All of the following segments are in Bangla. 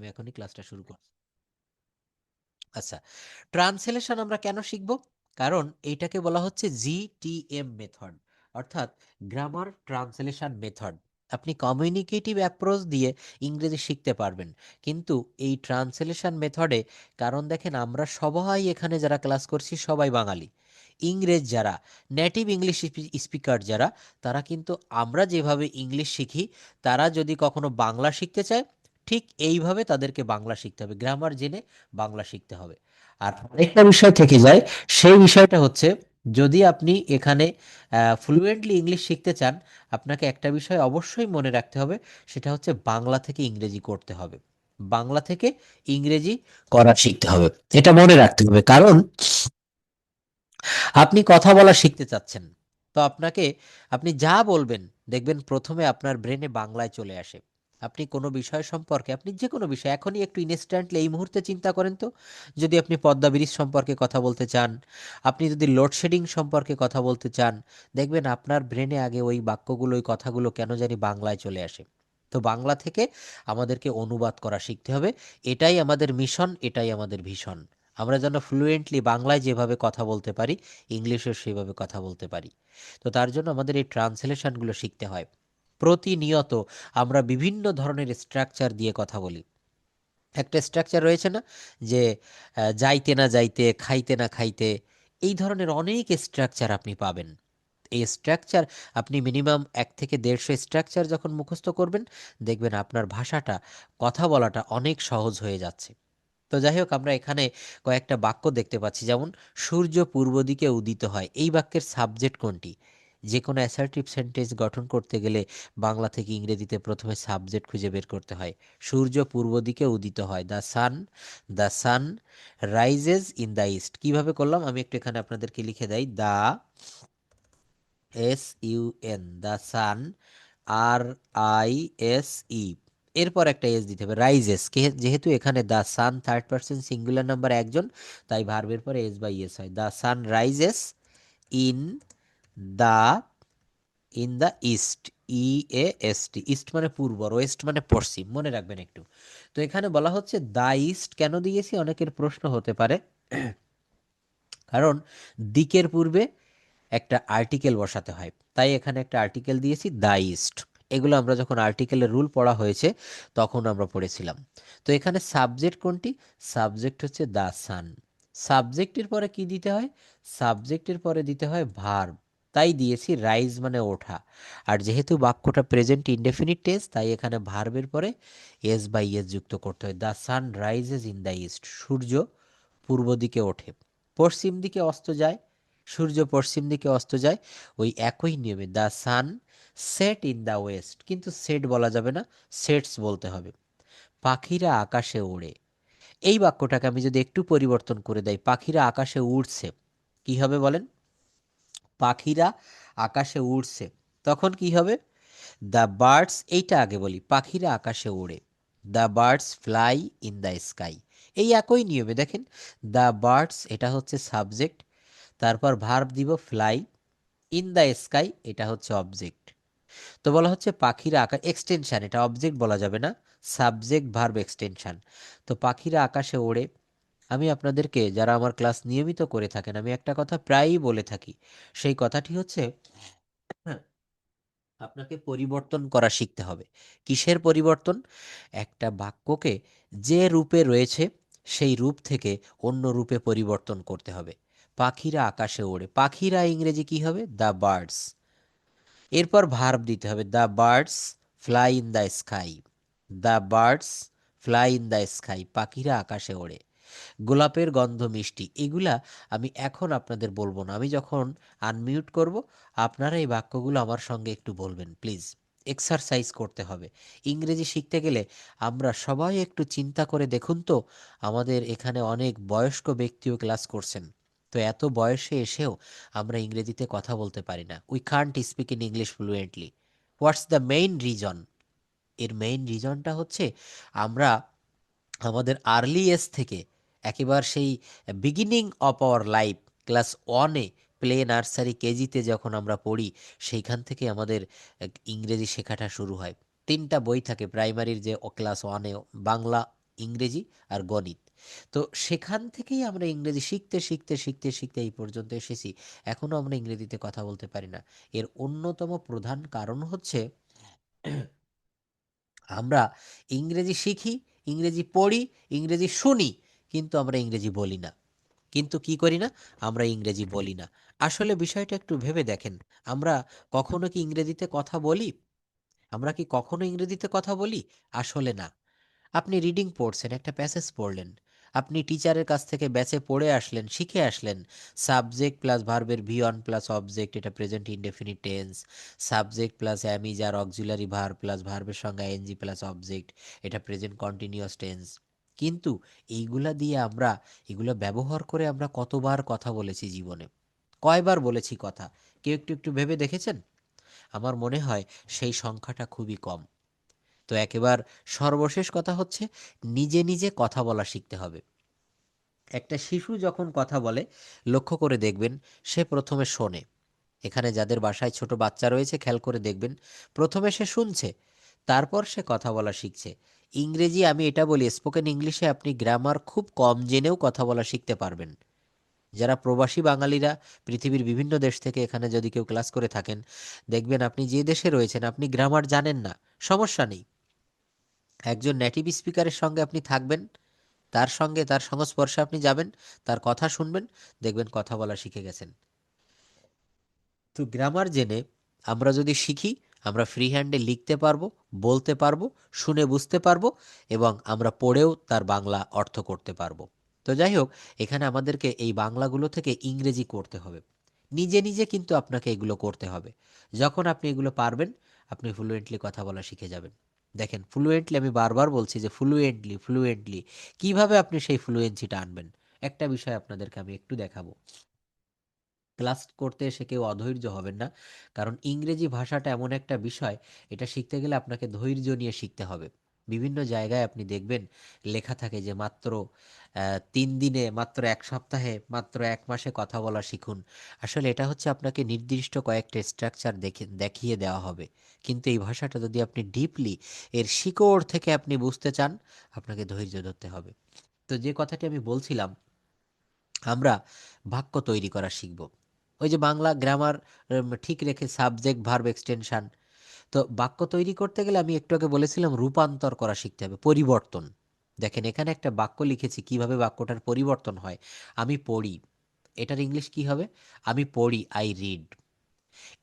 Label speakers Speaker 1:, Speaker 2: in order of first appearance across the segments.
Speaker 1: আমি এখনই ক্লাসটা শুরু করছি। আচ্ছা, ট্রান্সলেশন আমরা কেন শিখব? কারণ এইটাকে বলা হচ্ছে জিটিএম মেথড, অর্থাৎ গ্রামার ট্রান্সলেশন মেথড। আপনি কমিউনিকেটিভ অ্যাপ্রোচ দিয়ে ইংরেজি শিখতে পারবেন, কিন্তু এই ট্রান্সলেশন মেথডে, কারণ দেখেন আমরা সবাই এখানে যারা ক্লাস করছি সবাই বাঙালি। ইংরেজ যারা নেটিভ ইংলিশ স্পিকার যারা, তারা কিন্তু আমরা যেভাবে ইংলিশ শিখি, তারা যদি কখনো বাংলা শিখতে চায় ঠিক এইভাবে তাদেরকে বাংলা শিখতে হবে, গ্রামার জেনে বাংলা শিখতে হবে। আর আরেকটা বিষয় থেকে যায়, সেই বিষয়টা হচ্ছে যদি আপনি এখানে ফ্লুয়েন্টলি ইংলিশ শিখতে চান, আপনাকে একটা বিষয় অবশ্যই মনে রাখতে হবে, সেটা হচ্ছে বাংলা থেকে ইংরেজি করতে হবে, বাংলা থেকে ইংরেজি করা শিখতে হবে। এটা মনে রাখতে হবে, কারণ আপনি কথা বলা শিখতে চাচ্ছেন, তো আপনি যা বলবেন দেখবেন প্রথমে আপনার ব্রেনে বাংলায় চলে আসে। আপনি কোনো বিষয় সম্পর্কে, আপনি যে কোনো বিষয় এখনই একটু ইনস্ট্যান্টলি এই মুহূর্তে চিন্তা করেন তো, যদি আপনি পদ্মা ব্রিজ সম্পর্কে কথা বলতে চান, আপনি যদি লোডশেডিং সম্পর্কে কথা বলতে চান, দেখবেন আপনার ব্রেনে আগে ওই বাক্যগুলো, ওই কথাগুলো কেন জানি বাংলায় চলে আসে। তো বাংলা থেকে আমাদেরকে অনুবাদ করা শিখতে হবে। এটাই আমাদের মিশন, এটাই আমাদের ভীষণ। আমরা যেন ফ্লুয়েন্টলি বাংলায় যেভাবে কথা বলতে পারি, ইংলিশেও সেভাবে কথা বলতে পারি। তো তার জন্য আমাদের এই ট্রান্সলেশনগুলো শিখতে হয়। প্রতিনিয়ত আমরা বিভিন্ন ধরনের স্ট্রাকচার দিয়ে কথা বলি। একটা স্ট্রাকচার রয়েছে না, যে যাইতে না যাইতে, খাইতে না খাইতে, এই ধরনের অনেক স্ট্রাকচার আপনি পাবেন। এই স্ট্রাকচার আপনি মিনিমাম 1 থেকে 150 স্ট্রাকচার যখন মুখস্থ করবেন, দেখবেন আপনার ভাষাটা, কথা বলাটা অনেক সহজ হয়ে যাচ্ছে। তো যাই হোক, আমরা এখানে কয়েকটা বাক্য দেখতে পাচ্ছি, যেমন সূর্য পূর্ব দিকে উদিত হয়। এই বাক্যের সাবজেক্ট কোনটি? যে কোনো অ্যাসার্টিভ সেন্টেন্স গঠন করতে গেলে বাংলা থেকে ইংরেজিতে প্রথমে সাবজেক্ট খুঁজে বের করতে হয়। সূর্য পূর্ব দিকে উদিত হয়, the sun rises in the east. কিভাবে করলাম আমি একটু এখানে আপনাদেরকে লিখে দেই, দ্য সান, RISE, এরপর একটা এস দিতে হবে, রাইজেস। যেহেতু এখানে the sun third person singular number একজন, তাই ভার্বের পরে এস বাই এস হয়। The sun rises in the east, EAST, east মানে পূর্ব, ওয়েস্ট মানে পশ্চিম, মনে রাখবেন একটু। তো এখানে বলা হচ্ছে দ্য ইস্ট কেন দিয়েছি, অনেকের প্রশ্ন হতে পারে। কারণ দিকের পূর্বে একটা আর্টিকেল বসাতে হয়, তাই এখানে একটা আর্টিকেল দিয়েছি, দ্য ইস্ট। এগুলো আমরা যখন আর্টিকেলের রুল পড়া হয়েছে তখন আমরা পড়েছিলাম। তো এখানে সাবজেক্ট কোনটি? সাবজেক্ট হচ্ছে দ্য সান। সাবজেক্টের পরে কি দিতে হয়? সাবজেক্টের পরে দিতে হয় ভার্ব, তাই দিয়েছি রাইজ মানে ওঠা। আর যেহেতু বাক্যটা প্রেজেন্ট ইনডেফিনিট টেন্স, তাই এখানে ভার্বের পরে এস বাই এস যুক্ত করতে হয়। The sun rises in the east, সূর্য পূর্ব দিকে ওঠে, পশ্চিম দিকে অস্ত যায়, সূর্য পশ্চিম দিকে অস্ত যায়। ওই একই নিয়মে the sun set in the West, কিন্তু সেট বলা যাবে না, সেটস বলতে হবে। পাখিরা আকাশে ওড়ে, এই বাক্যটাকে আমি যদি একটু পরিবর্তন করে দেই, পাখিরা আকাশে উড়ছে, কি হবে বলেন? পাখিরা আকাশে উড়ছে, তখন কি হবে? দ্য বার্ডস, এইটা আগে বলি, পাখিরা আকাশে ওড়ে, the birds fly in the sky. এই একই নিয়মে দেখেন, দ্য বার্ডস এটা হচ্ছে সাবজেক্ট, তারপর ভার্ব দিব ফ্লাই, ইন দ্য স্কাই এটা হচ্ছে অবজেক্ট। তো বলা হচ্ছে পাখিরা আকাশ, এক্সটেনশন, এটা অবজেক্ট বলা যাবে না, সাবজেক্ট ভার্ব এক্সটেনশন। তো পাখিরা আকাশে ওড়ে। আমি আপনাদেরকে, যারা আমার ক্লাস নিয়মিত করে থাকেন, আমি একটা কথা প্রায়ই বলে থাকি, সেই কথাটি হচ্ছে, হ্যাঁ, আপনাকে পরিবর্তন করা শিখতে হবে। কিসের পরিবর্তন? একটা বাক্যকে যে রূপে রয়েছে সেই রূপ থেকে অন্য রূপে পরিবর্তন করতে হবে। পাখিরা আকাশে ওড়ে, পাখিরা ইংরেজি কি হবে? The birds. এরপর ভার্ব দিতে হবে, the birds fly in the sky, the birds fly in the sky, পাখিরা আকাশে ওড়ে। গোলাপের গন্ধ মিষ্টি, এগুলা আমি এখন আপনাদের বলবো না, আমি যখন আনমিউট করব আপনারা এই বাক্যগুলো আমার সঙ্গে একটু বলবেন প্লিজ। এক্সারসাইজ করতে হবে। ইংরেজি শিখতে গেলে আমরা সবাই একটু চিন্তা করে দেখুন তো, আমাদের এখানে অনেক বয়স্ক ব্যক্তিও ক্লাস করছেন, তো এত বয়সে এসেও আমরা ইংরেজিতে কথা বলতে পারি না, we can't speak in English fluently. What's the main reason? এর মেইন রিজনটা হচ্ছে, আমরা আমাদের আর্লি এজ থেকে, একেবারে সেই beginning of our life, class ওয়ানে, প্লে নার্সারি, কেজিতে যখন আমরা পড়ি, সেইখান থেকে আমাদের ইংরেজি শেখাটা শুরু হয়। 3টা বই থাকে প্রাইমারির, যে ক্লাস ওয়ানে বাংলা, ইংরেজি আর গণিত। তো সেখান থেকেই আমরা ইংরেজি শিখতে শিখতে শিখতে শিখতে এই পর্যন্ত এসেছি। এখনো আমরা ইংরেজিতে কথা বলতে পারি না। এর অন্যতম প্রধান কারণ হচ্ছে আমরা ইংরেজি শিখি, ইংরেজি পড়ি, ইংরেজি শুনি, কিন্তু আমরা ইংরেজি বলি না। কিন্তু কি করি না? আমরা ইংরেজি বলি না। আসলে বিষয়টা একটু ভেবে দেখেন। আমরা কখনো কি ইংরেজিতে কথা বলি? আমরা কি কখনো ইংরেজিতে কথা বলি? আসলে না। আপনি রিডিং পড়ছেন, একটা প্যাসেজ পড়লেন। আপনি টিচারের কাছ থেকে ব্যাচে পড়ে আসলেন, শিখে আসলেন। সাবজেক্ট প্লাস ভার্বের ভি অন প্লাস অবজেক্ট, এটা present indefinite tense. Subject plus amidst আর অক্সিলারি ভার্ব প্লাস ভার্বের সঙ্গে আইএনজি প্লাস অবজেক্ট, এটা প্রেজেন্ট কন্টিনিউয়াস টেন্স। কিন্তু এইগুলা দিয়ে আমরা, এগুলো ব্যবহার করে আমরা কতবার কথা বলেছি জীবনে? কয়বার বলেছি কথা? কেউ একটু একটু ভেবে দেখেছেন? আমার মনে হয় সেই সংখ্যাটা খুবই কম। তো একেবার সর্বশেষ কথা হচ্ছে, নিজে নিজে কথা বলা শিখতে হবে। একটা শিশু যখন কথা বলে, লক্ষ্য করে দেখবেন সে প্রথমে শোনে। এখানে যাদের বাসায় ছোট বাচ্চা রয়েছে খেয়াল করে দেখবেন, প্রথমে সে শুনছে, তারপর সে কথা বলা শিখছে। ইংরেজি, আমি এটা বলি, স্পোকেন ইংলিশে আপনি গ্রামার খুব কম জেনেও কথা বলা শিখতে পারবেন। যারা প্রবাসী বাঙালিরা পৃথিবীর বিভিন্ন দেশ থেকে এখানে যদি কেউ ক্লাস করে থাকেন, দেখবেন আপনি যে দেশে রয়েছেন আপনি গ্রামার জানেন না, সমস্যা নেই। একজন নেটিভ স্পিকারের সঙ্গে আপনি থাকবেন, তার সঙ্গে তার সংস্পর্শে আপনি যাবেন, তার কথা শুনবেন, দেখবেন কথা বলা শিখে গেছেন। তো গ্রামার জেনে আমরা যদি শিখি, আমরা ফ্রি হ্যান্ডে লিখতে পারবো, বলতে পারবো, শুনে বুঝতে পারবো, এবং আমরা পড়েও তার বাংলা অর্থ করতে পারবো। তো যাই হোক, এখানে আমাদেরকে এই বাংলাগুলো থেকে ইংরেজি করতে হবে। নিজে নিজে কিন্তু আপনাকে এগুলো করতে হবে। যখন আপনি এগুলো পারবেন, আপনি ফ্লুয়েন্টলি কথা বলা শিখে যাবেন। দেখেন, ফ্লুয়েন্টলি, আমি বারবার বলছি যে ফ্লুয়েন্টলি ফ্লুয়েন্টলি, কিভাবে আপনি সেই ফ্লুয়েন্সিটা আনবেন? একটা বিষয় আপনাদেরকে আমি একটু দেখাবো। ক্লাস করতে এসে কেউ অধৈর্য হবেন না, কারণ ইংরেজি ভাষাটা এমন একটা বিষয়, এটা শিখতে গেলে আপনাকে ধৈর্য নিয়ে শিখতে হবে। বিভিন্ন জায়গায় আপনি দেখবেন লেখা থাকে যে মাত্র 3 দিনে, মাত্র 1 সপ্তাহে, মাত্র 1 মাসে কথা বলা শিখুন। আসলে এটা হচ্ছে আপনাকে নির্দিষ্ট কয়েকটা স্ট্রাকচার দেখিয়ে দেওয়া হবে। কিন্তু এই ভাষাটা যদি আপনি ডিপলি এর শিকড় থেকে আপনি বুঝতে চান, আপনাকে ধৈর্য ধরতে হবে। তো যে কথাটি আমি বলছিলাম, আমরা বাক্য তৈরি করা শিখব। ওই যে বাংলা গ্রামার ঠিক রেখে সাবজেক্ট ভার্ব এক্সটেনশন। তো বাক্য তৈরি করতে গেলে আমি একটু আগে বলেছিলাম রূপান্তর করা শিখতে হবে, পরিবর্তন। দেখেন, এখানে একটা বাক্য লিখেছি, কিভাবে বাক্যটার পরিবর্তন হয়। আমি পড়ি, এটার ইংলিশ কি হবে? আমি পড়ি, আই রিড।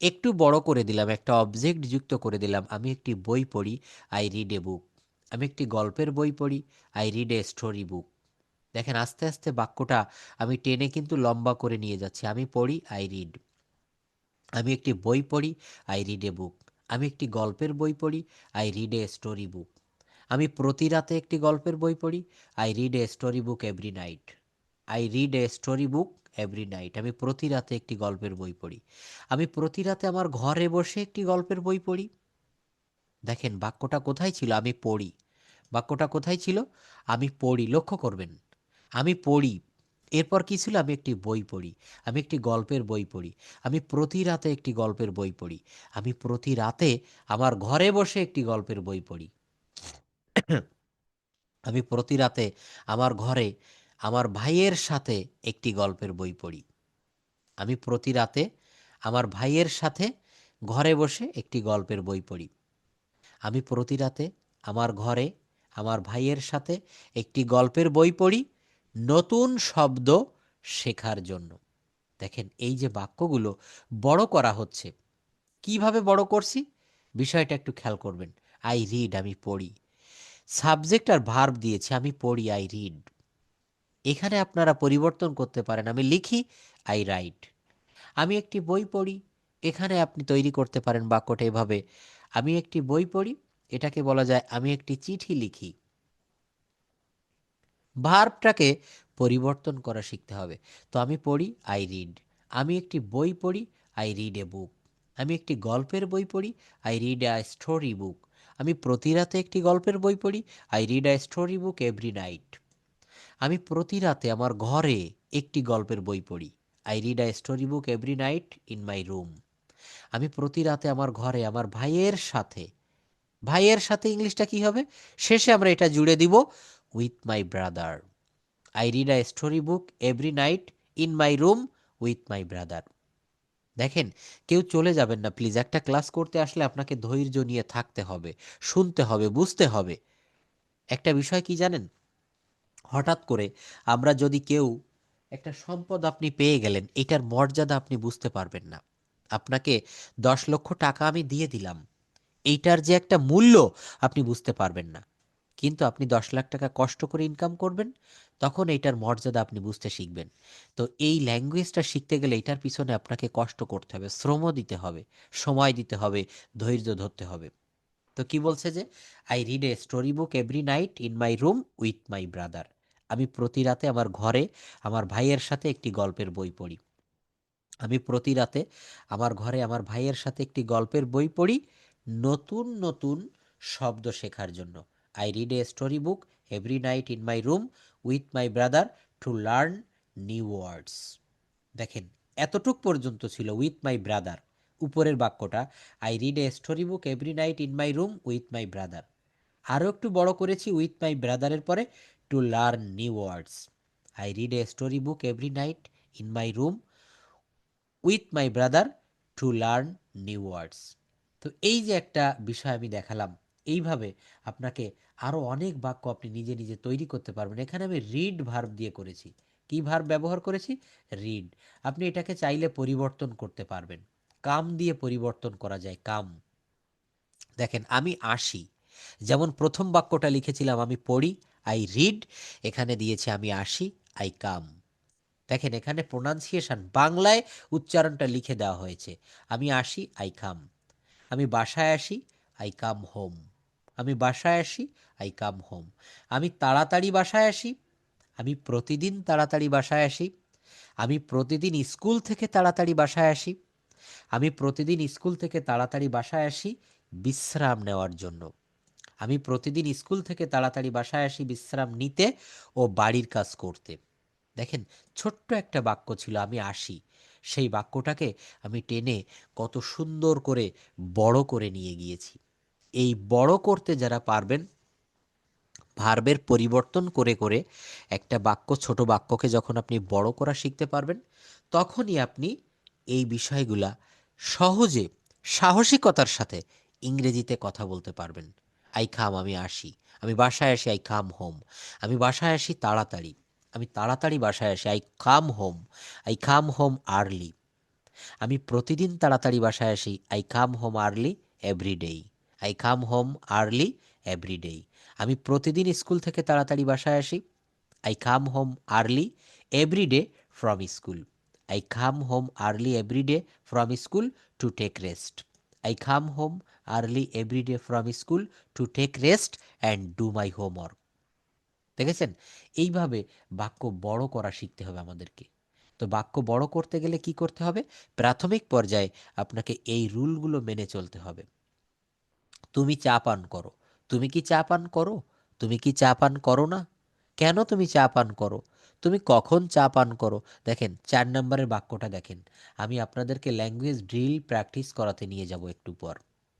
Speaker 1: একটু বড় করে দিলাম, একটা অবজেক্ট যুক্ত করে দিলাম, আমি একটি বই পড়ি, আই রিড এ বুক। আমি একটি গল্পের বই পড়ি, I read a story book. দেখেন, আস্তে আস্তে বাক্যটা আমি টেনে কিন্তু লম্বা করে নিয়ে যাচ্ছি। আমি পড়ি, আই রিড। আমি একটি বই পড়ি, আই রিড এ বুক। আমি একটি গল্পের বই পড়ি, I read a story book. আমি প্রতি রাতে একটি গল্পের বই পড়ি, I read a story book every night. I read a story book every night. আমি প্রতি রাতে একটি গল্পের বই পড়ি। আমি প্রতি রাতে আমার ঘরে বসে একটি গল্পের বই পড়ি। দেখেন, বাক্যটা কোথায় ছিল? আমি পড়ি। বাক্যটা কোথায় ছিল? আমি পড়ি। লক্ষ্য করবেন, আমি পড়ি। এরপর কি ছিল? আমি একটি বই পড়ি। আমি একটি গল্পের বই পড়ি। আমি প্রতি রাতে একটি গল্পের বই পড়ি। আমি প্রতি রাতে আমার ঘরে বসে একটি গল্পের বই পড়ি। আমি প্রতি রাতে আমার ঘরে আমার ভাইয়ের সাথে একটি গল্পের বই পড়ি। আমি প্রতি রাতে আমার ভাইয়ের সাথে ঘরে বসে একটি গল্পের বই পড়ি। আমি প্রতি রাতে আমার ঘরে আমার ভাইয়ের সাথে একটি গল্পের বই পড়ি, নতুন শব্দ শেখার জন্য। দেখেন, এই যে বাক্যগুলো বড় করা হচ্ছে, কিভাবে বড় করছি বিষয়টা একটু খেয়াল করবেন। আই রিড, আমি পড়ি। সাবজেক্ট আর ভার্ব দিয়েছি, আমি পড়ি, আই রিড। এখানে আপনারা পরিবর্তন করতে পারেন, আমি লিখি, আই রাইট। আমি একটি বই পড়ি, এখানে আপনি তৈরি করতে পারেন বাক্যটা এভাবে, আমি একটি বই পড়ি। এটাকে বলা যায় আমি একটি চিঠি লিখি। ভার্বটাকে পরিবর্তন করা শিখতে হবে। তো আমি পড়ি, আই রিড। আমি একটি বই পড়ি, আই রিড এ বুক। আমি একটি গল্পের বই পড়ি, I read a story book. আমি প্রতি রাতে একটি গল্পের বই পড়ি, I read a story book every night. আমি প্রতি রাতে আমার ঘরে একটি গল্পের বই পড়ি, I read a story book every night in my room. আমি প্রতি রাতে আমার ঘরে আমার ভাইয়ের সাথে, ভাইয়ের সাথে ইংলিশটা কি হবে? শেষে আমরা এটা জুড়ে দিব, with my brother. I read a story book every night in my room with my brother. দেখেন, কেউ চলে যাবেন না প্লিজ। একটা ক্লাস করতে আসলে আপনাকে ধৈর্য নিয়ে থাকতে হবে, শুনতে হবে, বুঝতে হবে। একটা বিষয় কি জানেন, হঠাৎ করে আমরা যদি কেউ একটা সম্পদ আপনি পেয়ে গেলেন, এটার মর্যাদা আপনি বুঝতে পারবেন না। আপনাকে 10 লক্ষ টাকা আমি দিয়ে দিলাম, এইটার যে একটা মূল্য আপনি বুঝতে পারবেন না। কিন্তু আপনি 10 লাখ টাকা কষ্ট করে ইনকাম করবেন, তখন এইটার মর্যাদা আপনি বুঝতে শিখবেন। তো এই ল্যাঙ্গুয়েজটা শিখতে গেলে এটার পিছনে আপনাকে কষ্ট করতে হবে, শ্রম দিতে হবে, সময় দিতে হবে, ধৈর্য ধরতে হবে। তো কি বলছে যে, I read a story book every night in my room with my brother. আমি প্রতি রাতে আমার ঘরে আমার ভাইয়ের সাথে একটি গল্পের বই পড়ি। আমি প্রতি রাতে আমার ঘরে আমার ভাইয়ের সাথে একটি গল্পের বই পড়ি, নতুন নতুন শব্দ শেখার জন্য। I read a story book every night in my room with my brother to learn new words. দেখেন, এতটুক পর্যন্ত ছিল উইথ মাই ব্রাদার। উপরের বাক্যটা, I read a story book every night in my room with my brother. আরও একটু বড় করেছি উইথ মাই ব্রাদারের পরে, to learn new words. I read a story book every night in my room with my brother to learn new words. তো এই যে একটা বিষয় আমি দেখালাম, এইভাবে আপনাকে আরও অনেক বাক্য আপনি নিজে নিজে তৈরি করতে পারবেন। এখানে আমি রিড ভার্ব দিয়ে করেছি। কি ভার্ব ব্যবহার করেছি? রিড। আপনি এটাকে চাইলে পরিবর্তন করতে পারবেন, কাম দিয়ে পরিবর্তন করা যায়, কাম। দেখেন, আমি আসি, যেমন প্রথম বাক্যটা লিখেছিলাম আমি পড়ি, আই রিড, এখানে দিয়েছি আমি আসি, আই কাম। দেখেন, এখানে প্রোনাউন্সিয়েশন বাংলায় উচ্চারণটা লিখে দেওয়া হয়েছে। আমি আসি, আই কাম। আমি বাসায় আসি, আই কাম হোম। আমি বাসায় আসি, আই কাম হোম। আমি তাড়াতাড়ি বাসায় আসি, আমি প্রতিদিন তাড়াতাড়ি বাসায় আসি। আমি প্রতিদিন স্কুল থেকে তাড়াতাড়ি বাসায় আসি। আমি প্রতিদিন স্কুল থেকে তাড়াতাড়ি বাসায় আসি বিশ্রাম নেওয়ার জন্য। আমি প্রতিদিন স্কুল থেকে তাড়াতাড়ি বাসায় আসি বিশ্রাম নিতে ও বাড়ির কাজ করতে। দেখেন, ছোট্ট একটা বাক্য ছিল আমি আসি, সেই বাক্যটাকে আমি টেনে কত সুন্দর করে বড় করে নিয়ে গিয়েছি। এই বড় করতে যারা পারবেন, ভার্বের পরিবর্তন করে করে একটা বাক্য, ছোট বাক্যকে যখন আপনি বড় করা শিখতে পারবেন, তখনই আপনি এই বিষয়গুলা সহজে, সাহসিকতার সাথে ইংরেজিতে কথা বলতে পারবেন। আই কাম, আমি আসি। আমি বাসায় আসি, আই কাম হোম। আমি বাসায় আসি তাড়াতাড়ি, আমি তাড়াতাড়ি বাসায় আসি, I come home. I come home early. আমি প্রতিদিন তাড়াতাড়ি বাসায় আসি, I come home early every day. I come home early every day. আমি প্রতিদিন স্কুল থেকে তাড়াতাড়ি বাসায় আসি, I come home early every day from school. I come home early every day from school to take rest. I come home early every day from school to take rest and do my homework. দেখেছেন, এইভাবে বাক্য বড় করা শিখতে হবে আমাদেরকে। তো বাক্য বড় করতে গেলে কি করতে হবে? প্রাথমিক পর্যায়ে আপনাকে এই রুলগুলো মেনে চলতে হবে। তুমি চা পান করো। তুমি কি চা পান করো? তুমি কি চা পান করো না? কেন তুমি চা পান করো? তুমি কখন চা পান করো? দেখেন, 4 নম্বরের বাক্যটা দেখেন। আমি আপনাদেরকে ল্যাঙ্গুয়েজ ড্রিল প্র্যাকটিস করাতে নিয়ে যাব একটু পর।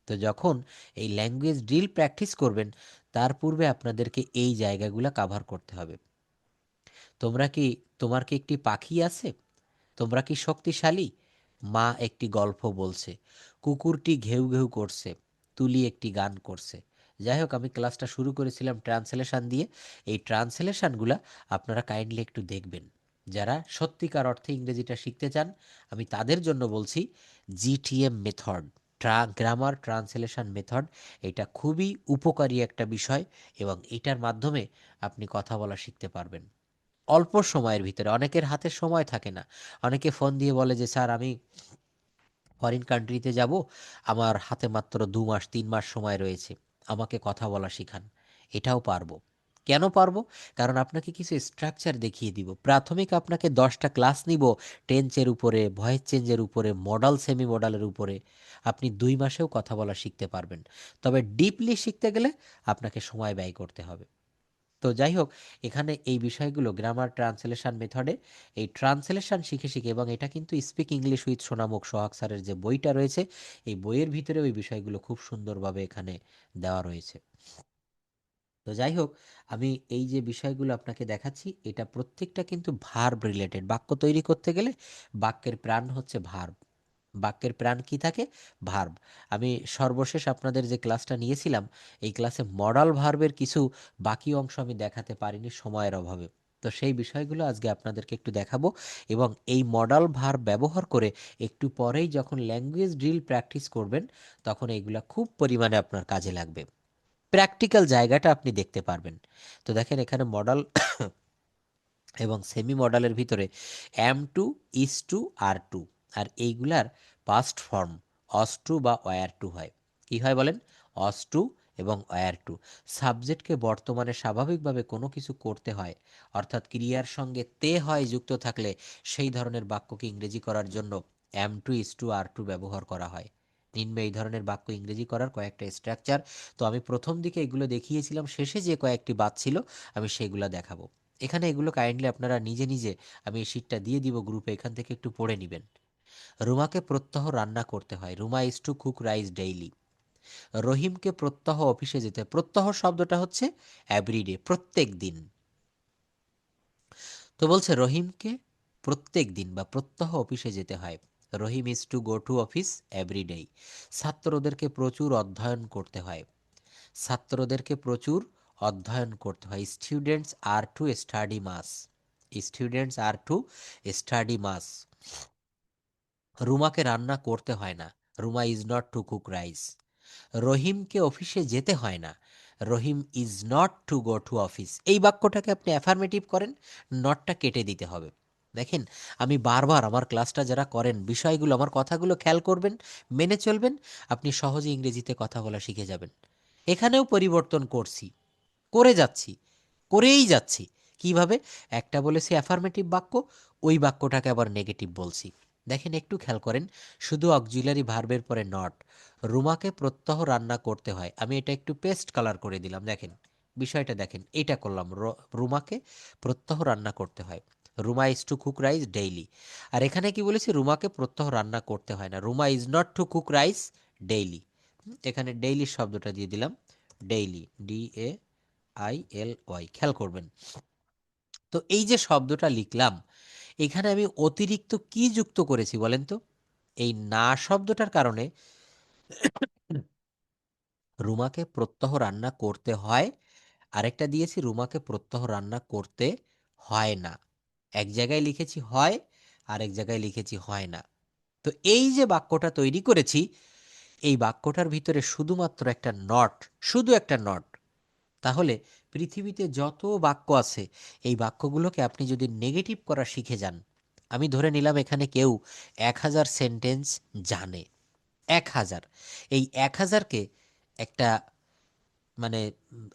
Speaker 1: তো যখন এই ল্যাঙ্গুয়েজ ড্রিল প্র্যাকটিস করবেন, তার পূর্বে আপনাদেরকে এই জায়গাগুলো কাভার করতে হবে। তোমরা কি তোমার কি একটি পাখি আছে? তোমরা কি শক্তিশালী? মা একটি গল্প বলছে, কুকুরটি ঘেউ ঘেউ করছে, তুলি একটি গান করছে। যাই হোক, আমি ক্লাসটা শুরু করেছিলাম ট্রান্সলেশন দিয়ে। এই ট্রান্সলেশনগুলা আপনারা কাইন্ডলি একটু দেখবেন। যারা সত্যিকার অর্থে ইংরেজিটা শিখতে চান, আমি তাদের জন্য বলছি GTM method, grammar translation method. এটা খুবই উপকারী একটা বিষয় এবং এটার মাধ্যমে আপনি কথা বলা শিখতে পারবেন অল্প সময়ের ভিতরে। অনেকের হাতে সময় থাকে না। অনেকে ফোন দিয়ে বলে যে, স্যার আমি ফরেন কান্ট্রিতে যাব, আমার হাতে মাত্র 2 মাস 3 মাস সময় রয়েছে, আমাকে কথা বলা শিখান। এটাও পারবো। কেন পারবো? কারণ আপনাকে কিছু স্ট্রাকচার দেখিয়ে দিব। প্রাথমিক আপনাকে 10টা ক্লাস নিব টেন্সের উপরে, ভয়েস চেঞ্জের উপরে, মডাল সেমি মডালের উপরে। আপনি 2 মাসেও কথা বলা শিখতে পারবেন। তবে ডিপলি শিখতে গেলে আপনাকে সময় ব্যয় করতে হবে। তো যাই হোক, এখানে এই বিষয়গুলো গ্রামার ট্রান্সলেশন মেথডে এই ট্রান্সলেশন শিখে শিখে, এবং এটা কিন্তু স্পিক ইংলিশ উইথ সোনামুখ সোহাগ স্যারের যে বইটা রয়েছে, এই বইয়ের ভিতরে ওই বিষয়গুলো খুব সুন্দরভাবে এখানে দেওয়া রয়েছে। তো যাই হোক, আমি এই যে বিষয়গুলো আপনাকে দেখাচ্ছি এটা প্রত্যেকটা কিন্তু ভার্ব রিলেটেড। বাক্য তৈরি করতে গেলে বাক্যের প্রাণ হচ্ছে ভার্ব। বাক্যের প্রাণ কি থাকে? ভার্ব। আমি সর্বশেষ আপনাদের যে ক্লাসটা নিয়েছিলাম, এই ক্লাসে মডাল ভার্বের কিছু বাকি অংশ আমি দেখাতে পারিনি সময়ের অভাবে। তো সেই বিষয়গুলো আজকে আপনাদেরকে একটু দেখাবো, এবং এই মডাল ভার্ব ব্যবহার করে একটু পরেই যখন ল্যাঙ্গুয়েজ ড্রিল প্র্যাকটিস করবেন তখন এইগুলা খুব পরিমাণে আপনার কাজে লাগবে। প্র্যাকটিক্যাল জায়গাটা আপনি দেখতে পারবেন। তো দেখেন এখানে মডাল এবং সেমি মডালের ভিতরে am to, is to, are to, আর এইগুলার পাস্ট ফর্ম অস টু বা ওয়ার টু হয়। কি হয় বলেন? অস টু এবং ওয়ার টু। সাবজেক্টকে বর্তমানে স্বাভাবিকভাবে কোনো কিছু করতে হয়, অর্থাৎ ক্রিয়ার সঙ্গে তে হয় যুক্ত থাকলে সেই ধরনের বাক্যকে ইংরেজি করার জন্য am to, is to, are to ব্যবহার করা হয়। নিম্নে এই ধরনের বাক্য ইংরেজি করার কয়েকটা স্ট্রাকচার। তো আমি প্রথম দিকে এগুলো দেখিয়েছিলাম, শেষে যে কয়েকটি বাদ ছিল আমি সেগুলো দেখাবো। এখানে এগুলো কাইন্ডলি আপনারা নিজে নিজে, আমি এই শীটটা দিয়ে দিব গ্রুপে, এখান থেকে একটু পড়ে নেবেন। রুমাকে প্রত্যহ রান্না করতে হয়, Ruma is to cook rice daily. রহিমকে প্রত্যহ অফিসে যেতে, প্রত্যহ শব্দটা হচ্ছে এভরিডে, প্রত্যেক দিন। তো বলছে রহিমকে প্রত্যেক দিন বা প্রত্যহ অফিসে যেতে হয়, Rahim is to go to office every day. ছাত্রদেরকে প্রচুর অধ্যয়ন করতে হয়, ছাত্রদেরকে প্রচুর অধ্যয়ন করতে হয়। Students are to study much, students are to study much. রুমাকে রান্না করতে হয় না, Ruma is not to cook rice. রহিমকে অফিসে যেতে হয় না, Rahim is not to go to office. এই বাক্যটাকে আপনি অ্যাফার্মেটিভ করেন, নটটা কেটে দিতে হবে। দেখেন, আমি বারবার আমার ক্লাসটা যারা করেন বিষয়গুলো, আমার কথাগুলো খেয়াল করবেন, মেনে চলবেন, আপনি সহজে ইংরেজিতে কথা বলা শিখে যাবেন। এখানেও পরিবর্তন করছি, করে যাচ্ছি, করেই যাচ্ছি। কিভাবে? একটা বলেছি অ্যাফার্মেটিভ বাক্য, ওই বাক্যটাকে আবার নেগেটিভ বলছি। দেখেন একটু খেয়াল করেন, শুধু অক্সিলারি ভার্বের পরে নট। রুমাকে প্রত্যহ রান্না করতে হয়, আমি এটা একটু পেস্ট কালার করে দিলাম। দেখেন বিষয়টা, দেখেন এটা করলাম, রুমাকে প্রত্যহ রান্না করতে হয়, Ruma is to cook rice daily. আর এখানে কি বলেছি? রুমাকে প্রত্যহ রান্না করতে হয় না, Ruma is not to cook rice daily. এখানে ডেইলি শব্দটা দিয়ে দিলাম, ডেইলি, DAILY। খেয়াল করবেন, তো এই যে শব্দটা লিখলাম, এখানে আমি অতিরিক্ত কি যুক্ত করেছি বলেন তো? এই না শব্দটার কারণে রুমাকে প্রত্যহ রান্না করতে হয়, আরেকটা দিয়েছি রুমাকে প্রত্যহ রান্না করতে হয় না। এক জায়গায় লিখেছি হয়, আরেক জায়গায় লিখেছি হয় না। তো এই যে বাক্যটা তৈরি করেছি, এই বাক্যটার ভিতরে শুধুমাত্র একটা নট, শুধু একটা নট। তাহলে পৃথিবীতে যত বাক্য আছে, এই বাক্যগুলোকে আপনি যদি নেগেটিভ করা শিখে যান, আমি ধরে নিলাম এখানে কেউ 1000 সেন্টেন্স জানে, 1000, এই 1000কে একটা মানে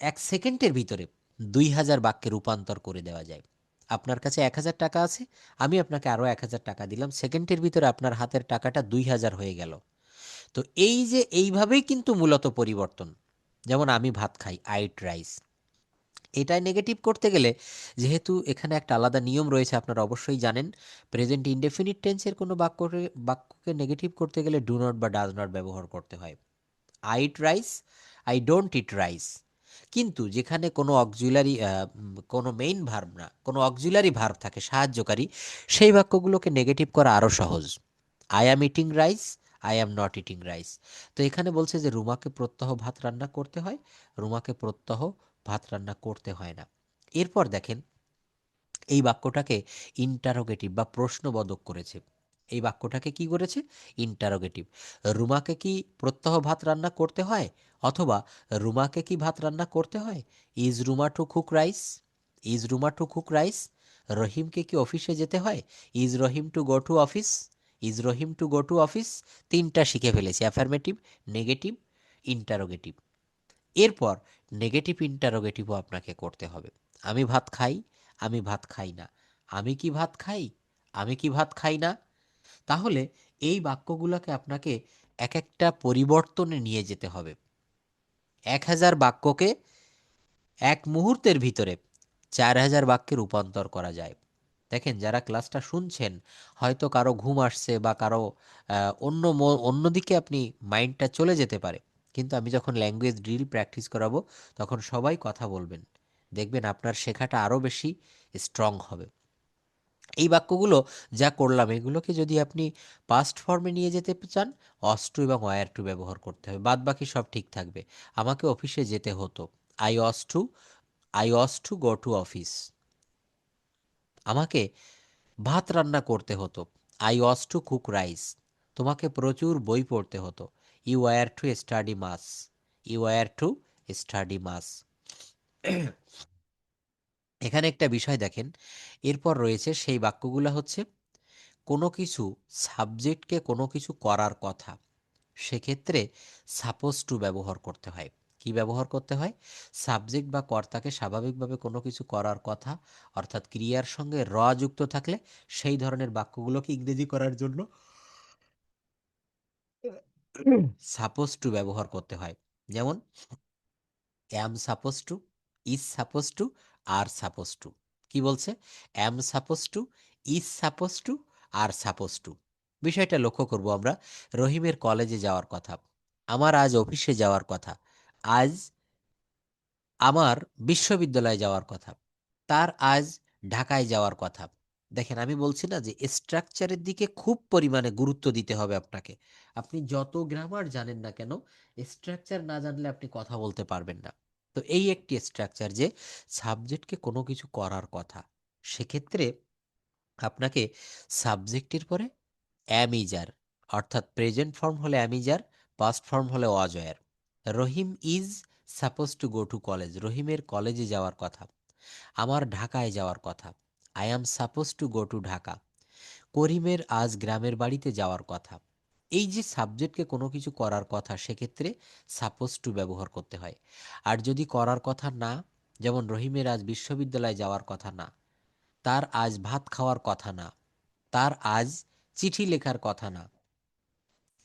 Speaker 1: 1 সেকেন্ডের ভিতরে 2000 বাক্যে রূপান্তর করে দেওয়া যায়। আপনার কাছে 1000 টাকা আছে, আমি আপনাকে আরও 1000 টাকা দিলাম, সেকেন্ডের ভিতরে আপনার হাতের টাকাটা 2000 হয়ে গেল। তো এই যে এইভাবেই কিন্তু মূলত পরিবর্তন। যেমন আমি ভাত খাই, আই ইট রাইস, এটাই নেগেটিভ করতে গেলে, যেহেতু এখানে একটা আলাদা নিয়ম রয়েছে আপনারা অবশ্যই জানেন, প্রেজেন্ট ইনডেফিনিট টেন্সের কোনো বাক্যকে নেগেটিভ করতে গেলে ডু নট বা ডাজ নট ব্যবহার করতে হয়। I eat rice, I don't eat rice. কিন্তু যেখানে কোনো অক্সিলারি, কোনো মেইন ভার্ব না, কোনো অক্সিলারি ভার্ব থাকে সাহায্যকারী, সেই বাক্যগুলোকে নেগেটিভ করা আরও সহজ। I am eating rice, I am not eating rice. তো এখানে বলছে যে রুমাকে প্রত্যহ ভাত রান্না করতে হয়, রুমাকে প্রত্যহ ভাত রান্না করতে হয় না। এরপর দেখেন, এই বাক্যটাকে ইন্টারোগেটিভ বা প্রশ্নবোধক করেছে। এই বাক্যটাকে কি করেছে? ইন্টারোগেটিভ। রুমাকে কি প্রত্যহ ভাত রান্না করতে হয়, অথবা রুমাকে কি ভাত রান্না করতে হয়? Is Ruma two cook rice, is Ruma two cook rice. রহিমকে কি অফিসে যেতে হয়? Is Rahim two go to office, is Rahim two go to office. তিনটা শিখে ফেলেছি, অ্যাফার্মেটিভ, নেগেটিভ, ইন্টারোগেটিভ। এরপর নেগেটিভ ইন্টারোগেটিভও আপনাকে করতে হবে। আমি ভাত খাই, আমি ভাত খাই না, আমি কি ভাত খাই, আমি কি ভাত খাই না। তাহলে এই বাক্যগুলোকে আপনাকে এক একটা পরিবর্তনে নিয়ে যেতে হবে। 1000 বাক্যকে এক মুহূর্তের ভিতরে 4000 বাক্যে রূপান্তর করা যায়। দেখেন, যারা ক্লাসটা শুনছেন, হয়তো কারো ঘুম আসছে বা কারো অন্যদিকে আপনি মাইন্ডটা চলে যেতে পারে, কিন্তু আমি যখন ল্যাঙ্গুয়েজ ড্রিল প্র্যাকটিস করাবো তখন সবাই কথা বলবেন, দেখবেন আপনার শেখাটা আরও বেশি স্ট্রং হবে। এই বাক্যগুলো যা করলাম এগুলোকে যদি আপনি পাস্ট ফর্মে নিয়ে যেতে চান, অস টু এবং ওয়্যার টু ব্যবহার করতে হবে, বাদ বাকি সব ঠিক থাকবে। আমাকে অফিসে যেতে হতো, আই অস টু, আই অস টু গো টু অফিস। আমাকে ভাত রান্না করতে হতো, আই অস টু কুক রাইস। তোমাকে প্রচুর বই পড়তে হতো, you were to study much, you were to study much. এখানে একটা বিষয় দেখেন, এরপর রয়েছে সেই বাক্যগুলো হচ্ছে কোনো কিছু সাবজেক্টকে কোনো কিছু করার কথা, সেক্ষেত্রে সাপোজ টু ব্যবহার করতে হয়। কি ব্যবহার করতে হয়? সাবজেক্ট বা কর্তাকে স্বাভাবিকভাবে কোনো কিছু করার কথা, অর্থাৎ ক্রিয়ার সঙ্গে র যুক্ত থাকলে সেই ধরনের বাক্যগুলোকে ইংরেজি করার জন্য সাপোজ টু ব্যবহার করতে হয়। যেমন am suppose to, is suppose to, are suppose to. কি বলছে? Am suppose to, is suppose to, are suppose to. বিষয়টা লক্ষ্য করব আমরা। রহিমের কলেজে যাওয়ার কথা, আমার আজ অফিসে যাওয়ার কথা, আজ আমার বিশ্ববিদ্যালয়ে যাওয়ার কথা, তার আজ ঢাকায় যাওয়ার কথা। দেখেন, আমি বলছি না যে স্ট্রাকচারের দিকে খুব পরিমাণে গুরুত্ব দিতে হবে আপনাকে। আপনি যত গ্রামার জানেন না কেন, স্ট্রাকচার না জানলে আপনি কথা বলতে পারবেন না। তো এই একটি স্ট্রাকচার যে সাবজেক্টকে কোনো কিছু করার কথা, সেক্ষেত্রে আপনাকে সাবজেক্টের পরে অ্যামিজার, অর্থাৎ প্রেজেন্ট ফর্ম হলে অ্যামিজার, পাস্ট ফর্ম হলে অজয়ের। Rahim is suppose to go to college, রহিমের কলেজে যাওয়ার কথা। আমার ঢাকায় যাওয়ার কথা, I am suppose to go to Dhaka. করিমের আজ গ্রামের বাড়িতে যাওয়ার কথা। এই যে সাবজেক্টকে কোনো কিছু করার কথা, সেক্ষেত্রে সাপোজ টু ব্যবহার করতে হয়। আর যদি করার কথা না, যেমন রহিমের আজ বিশ্ববিদ্যালয়ে যাওয়ার কথা না, তার আজ ভাত খাওয়ার কথা না, তার আজ চিঠি লেখার কথা না,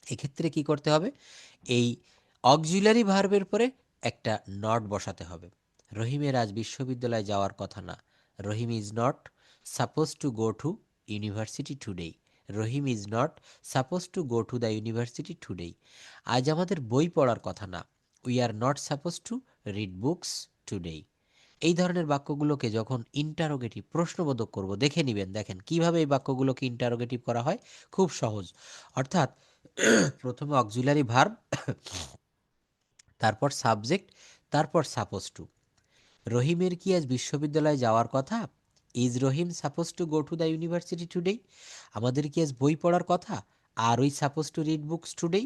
Speaker 1: এক্ষেত্রে কি করতে হবে? এই অক্সিলারি ভার্বের পরে একটা নট বসাতে হবে। রহিমের আজ বিশ্ববিদ্যালয়ে যাওয়ার কথা না, Rahim is not suppose to go to university today, Rahim is not suppose to go to the university today. আজ আমাদের বই পড়ার কথা না, we are not suppose to read books today. এই ধরনের বাক্যগুলোকে যখন ইন্টারোগেটিভ প্রশ্নবোধক করব, দেখে নিবেন, দেখেন কিভাবে এই বাক্যগুলোকে ইন্টারোগেটিভ করা হয়। খুব সহজ। অর্থাৎ প্রথমে অক্সিলারি ভার্ব, তারপর সাবজেক্ট, তারপর সাপোজ টু। রহিমের কি আজ বিশ্ববিদ্যালয়ে যাওয়ার কথা? Is Rahim suppose to go to the university today? আমাদের কি আজ বই পড়ার কথা? Are we suppose to read books today?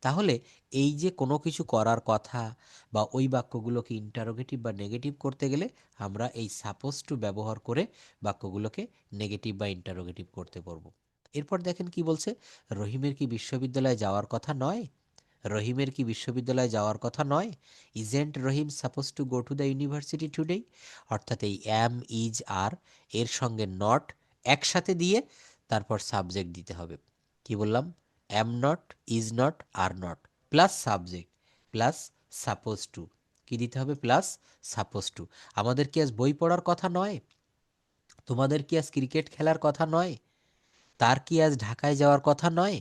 Speaker 1: তাহলে এই যে কোনো কিছু করার কথা বা ওই বাক্যগুলোকে ইন্টারোগেটিভ বা নেগেটিভ করতে গেলে আমরা এই সাপোজ টু ব্যবহার করে বাক্যগুলোকে নেগেটিভ বা ইন্টারোগেটিভ করতে পারবো। এরপর দেখেন কি বলছে, রহিমের কি বিশ্ববিদ্যালয়ে যাওয়ার কথা নয়? রহিমের কি বিশ্ববিদ্যালয়ে যাওয়ার কথা নয়? Isn't Rahim suppose to go to the university today? অর্থাৎ এই অ্যাম, ইজ, আর এর সঙ্গে নট একসাথে দিয়ে তারপর সাবজেক্ট দিতে হবে। কি বললাম? Am not, is not, are not, plus subject, plus suppose to. কি দিতে হবে? Plus suppose two. আমাদের কি আজ বই পড়ার কথা নয়? তোমাদের কি আজ ক্রিকেট খেলার কথা নয়? তার কি আজ ঢাকায় যাওয়ার কথা নয়?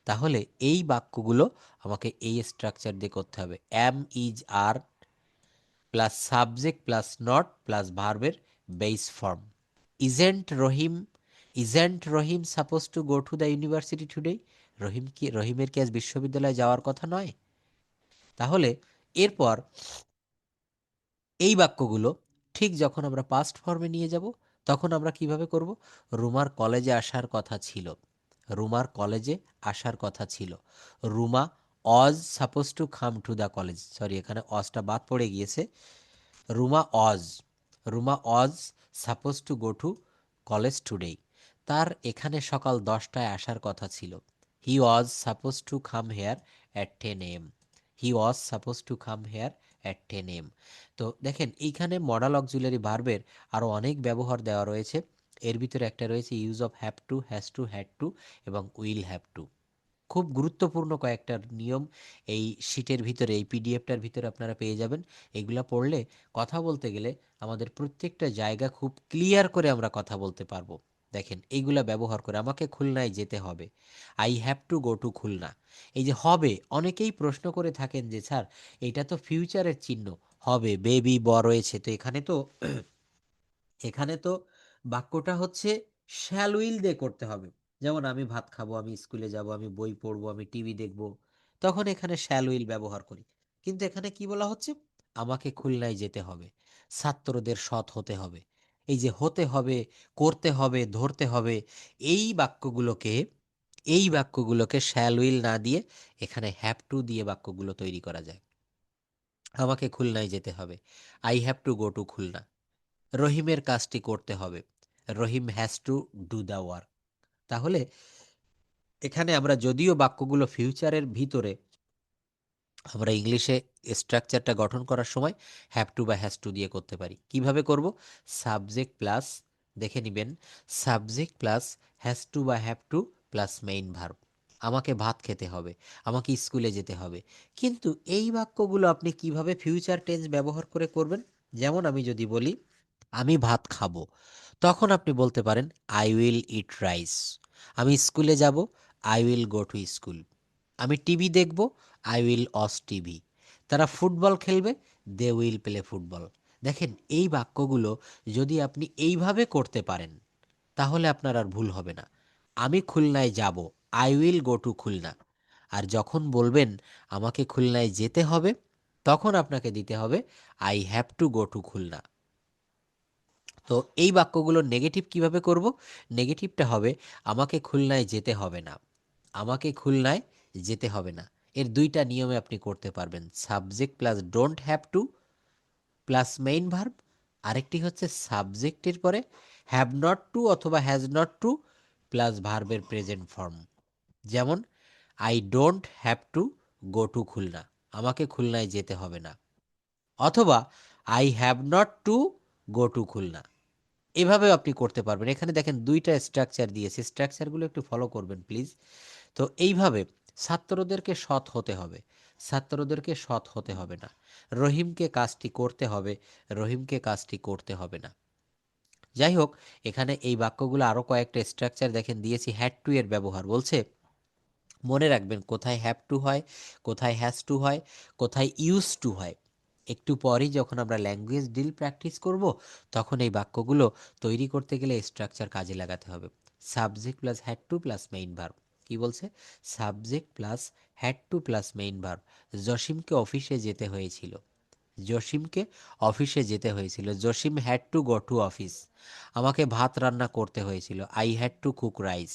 Speaker 1: তাহলে এই বাক্যগুলো আমাকে এই স্ট্রাকচার দিয়ে করতে হবে। Am, is, are plus subject plus not plus ভার্বের base form. Isn't Rahim, isn't Rahim suppose to go to the university today? রহিমের কি আজ বিশ্ববিদ্যালয়ে যাওয়ার কথা নয়? তাহলে এরপর এই বাক্যগুলো ঠিক যখন আমরা পাস্ট ফর্মে নিয়ে যাব, তখন আমরা কিভাবে করব? রুমার কলেজে আসার কথা ছিল, রুমার কলেজে আসার কথা ছিল। Ruma was suppose to come to the college, sorry এখানে অজটা বাদ পড়ে গিয়েছে। Ruma was, Ruma was suppose to go to college today. তার এখানে সকাল 10টায় আসার কথা ছিল। He was suppose to come here at 10 AM, he was suppose to come here at 10 AM। তো দেখেন এইখানে মডাল অক্সিলারি ভার্বের আরও অনেক ব্যবহার দেওয়া রয়েছে। এর ভিতরে একটা রয়েছে use of have to, has to, had to এবং উইল হ্যাভ টু। খুব গুরুত্বপূর্ণ কয়েকটা নিয়ম এই শীটের ভিতরে, এই পিডিএফটার ভিতরে আপনারা পেয়ে যাবেন। এগুলা পড়লে কথা বলতে গেলে আমাদের প্রত্যেকটা জায়গা খুব ক্লিয়ার করে আমরা কথা বলতে পারবো। দেখেন এইগুলা ব্যবহার করে আমাকে খুলনায় যেতে হবে, I have to go to Khulna. এই যে হবে, অনেকেই প্রশ্ন করে থাকেন যে স্যার এটা তো ফিউচারের চিহ্ন, হবে বেবি ব রয়েছে, তো এখানে তো বাক্যটা হচ্ছে শ্যাল উইল দিয়ে করতে হবে। যেমন আমি ভাত খাবো, আমি স্কুলে যাব, আমি বই পড়বো, আমি টিভি দেখবো, তখন এখানে শ্যাল উইল ব্যবহার করি। কিন্তু এখানে কি বলা হচ্ছে, আমাকে খুলনায় যেতে হবে, ছাত্রদের সৎ হতে হবে। এই যে হতে হবে, করতে হবে, ধরতে হবে, এই বাক্যগুলোকে এই বাক্যগুলোকে শ্যাল উইল না দিয়ে এখানে হ্যাভ টু দিয়ে বাক্যগুলো তৈরি করা যায়। আমাকে খুলনায় যেতে হবে, I have to go to Khulna. রহিমের কাজটি করতে হবে, Rahim has to do the work. তাহলে এখানে আমরা যদিও বাক্যগুলো ফিউচারের ভিতরে আমরা ইংলিশে স্ট্রাকচারটা গঠন করার সময় হ্যাভ টু বা হ্যাজ টু দিয়ে করতে পারি। কিভাবে করব, সাবজেক্ট প্লাস, দেখে নিবেন, সাবজেক্ট প্লাস হ্যাজ টু বা have to plus main verb. আমাকে ভাত খেতে হবে, আমাকে স্কুলে যেতে হবে। কিন্তু এই বাক্যগুলো আপনি কিভাবে ফিউচার টেন্স ব্যবহার করে করবেন, যেমন আমি যদি বলি আমি ভাত খাবো, তখন আপনি বলতে পারেন আই উইল ইট রাইস। আমি স্কুলে যাব, I will go to school. আমি টিভি দেখব, আই উইল ওয়াচ টিভি। তারা ফুটবল খেলবে, দে উইল প্লে ফুটবল। দেখেন এই বাক্যগুলো যদি আপনি এইভাবে করতে পারেন তাহলে আপনার আর ভুল হবে না। আমি খুলনায় যাব, I will go to Khulna. আর যখন বলবেন আমাকে খুলনায় যেতে হবে, তখন আপনাকে দিতে হবে I have to go to Khulna. তো এই বাক্যগুলোর নেগেটিভ কিভাবে করব, নেগেটিভটা হবে আমাকে খুলনায় যেতে হবে না, আমাকে খুলনায় যেতে হবে না। এর দুইটা নিয়মে আপনি করতে পারবেন, subject plus don't have to plus main verb. আরেকটি হচ্ছে সাবজেক্টের পরে হ্যাভ নট টু অথবা হ্যাজ নট টু প্লাস ভার্বের প্রেজেন্ট ফর্ম। যেমন I don't have to go to Khulna, আমাকে খুলনায় যেতে হবে না। অথবা I have not to go to Khulna. এভাবেও আপনি করতে পারবেন। এখানে দেখেন দুইটা স্ট্রাকচার দিয়েছে, স্ট্রাকচারগুলো একটু ফলো করবেন প্লিজ। তো এইভাবে ছাত্রদেরকে সৎ হতে হবে, ছাত্রদেরকে সৎ হতে হবে না। রহিমকে কাজটি করতে হবে, রহিমকে কাজটি করতে হবে না। যাই হোক, এখানে এই বাক্যগুলো আরও কয়েকটা স্ট্রাকচার দেখেন দিয়েছি। হ্যাড টু এর ব্যবহার বলছে, মনে রাখবেন কোথায় হ্যাভ টু হয়, কোথায় হ্যাজ টু হয়, কোথায় ইউজ টু হয়। একটু পরেই যখন আমরা ল্যাঙ্গুয়েজ ডিল প্র্যাকটিস করব, তখন এই বাক্যগুলো তৈরি করতে গেলে স্ট্রাকচার কাজে লাগাতে হবে। Subject plus had to plus main verb. কি বলছে, subject plus had to plus main verb. জসিমকে অফিসে যেতে হয়েছিল, জসিমকে অফিসে যেতে হয়েছিল, Jasim had to go to office. আমাকে ভাত রান্না করতে হয়েছিল, I had to cook rice.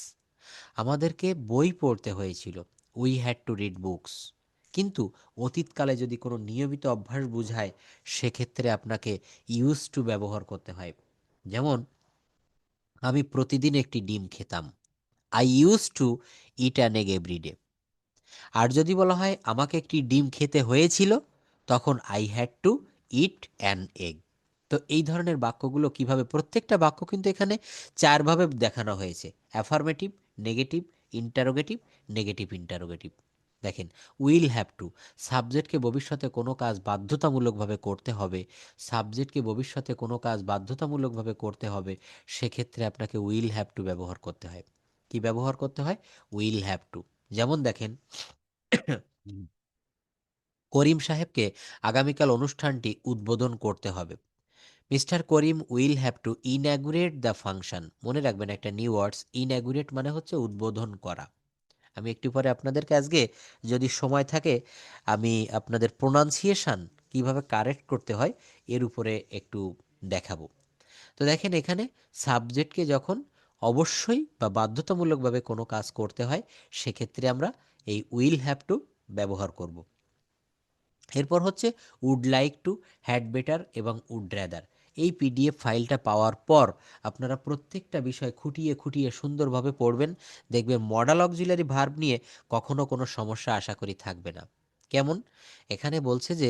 Speaker 1: আমাদেরকে বই পড়তে হয়েছিল, we had to read books. কিন্তু অতীতকালে যদি কোনো নিয়মিত অভ্যাস বোঝায়, সেক্ষেত্রে আপনাকে ইউজ টু ব্যবহার করতে হয়। যেমন আমি প্রতিদিন একটি ডিম খেতাম, I use to eat an egg everyday. আর যদি বলা হয় আমাকে একটি ডিম খেতে হয়েছিল, তখন I had to eat an egg. তো এই ধরনের বাক্যগুলো কিভাবে, প্রত্যেকটা বাক্য কিন্তু এখানে চারভাবে দেখানো হয়েছে, affirmative, negative, interrogative, negative interrogative. দেখেন উইল হ্যাভ টু, সাবজেক্টকে ভবিষ্যতে কোনো কাজ বাধ্যতামূলকভাবে করতে হবে, সাবজেক্টকে ভবিষ্যতে কোনো কাজ বাধ্যতামূলকভাবে করতে হবে, সেক্ষেত্রে আপনাকে উইল হ্যাভ টু ব্যবহার করতে হয়। কি ব্যবহার করতে হয়, উইল হ্যাভ টু। যেমন দেখেন করিম সাহেবকে আগামীকাল অনুষ্ঠানটি উদ্বোধন করতে হবে, mister Karim will have to inaugurate the function. মনে রাখবেন একটা নিউ ওয়ার্ডস, ইনঅ্যাগুরেট মানে হচ্ছে উদ্বোধন করা। আমি একটু পরে আপনাদেরকে আজকে যদি সময় থাকে আমি আপনাদের প্রোনাউন্সিয়েশন কিভাবে কারেক্ট করতে হয় এর উপরে একটু দেখাবো। তো দেখেন এখানে সাবজেক্টকে যখন অবশ্যই বা বাধ্যতামূলকভাবে কোনো কাজ করতে হয়, সেক্ষেত্রে আমরা এই উইল হ্যাভ টু ব্যবহার করব। এরপর হচ্ছে would like to, had better এবং উড র্যাদার। এই পিডিএফ ফাইলটা পাওয়ার পর আপনারা প্রত্যেকটা বিষয় খুঁটিয়ে খুঁটিয়ে সুন্দরভাবে পড়বেন, দেখবেন মডাল অক্সিলারি ভার্ব নিয়ে কখনো কোনো সমস্যা আশা করি থাকবে না। কেমন, এখানে বলছে যে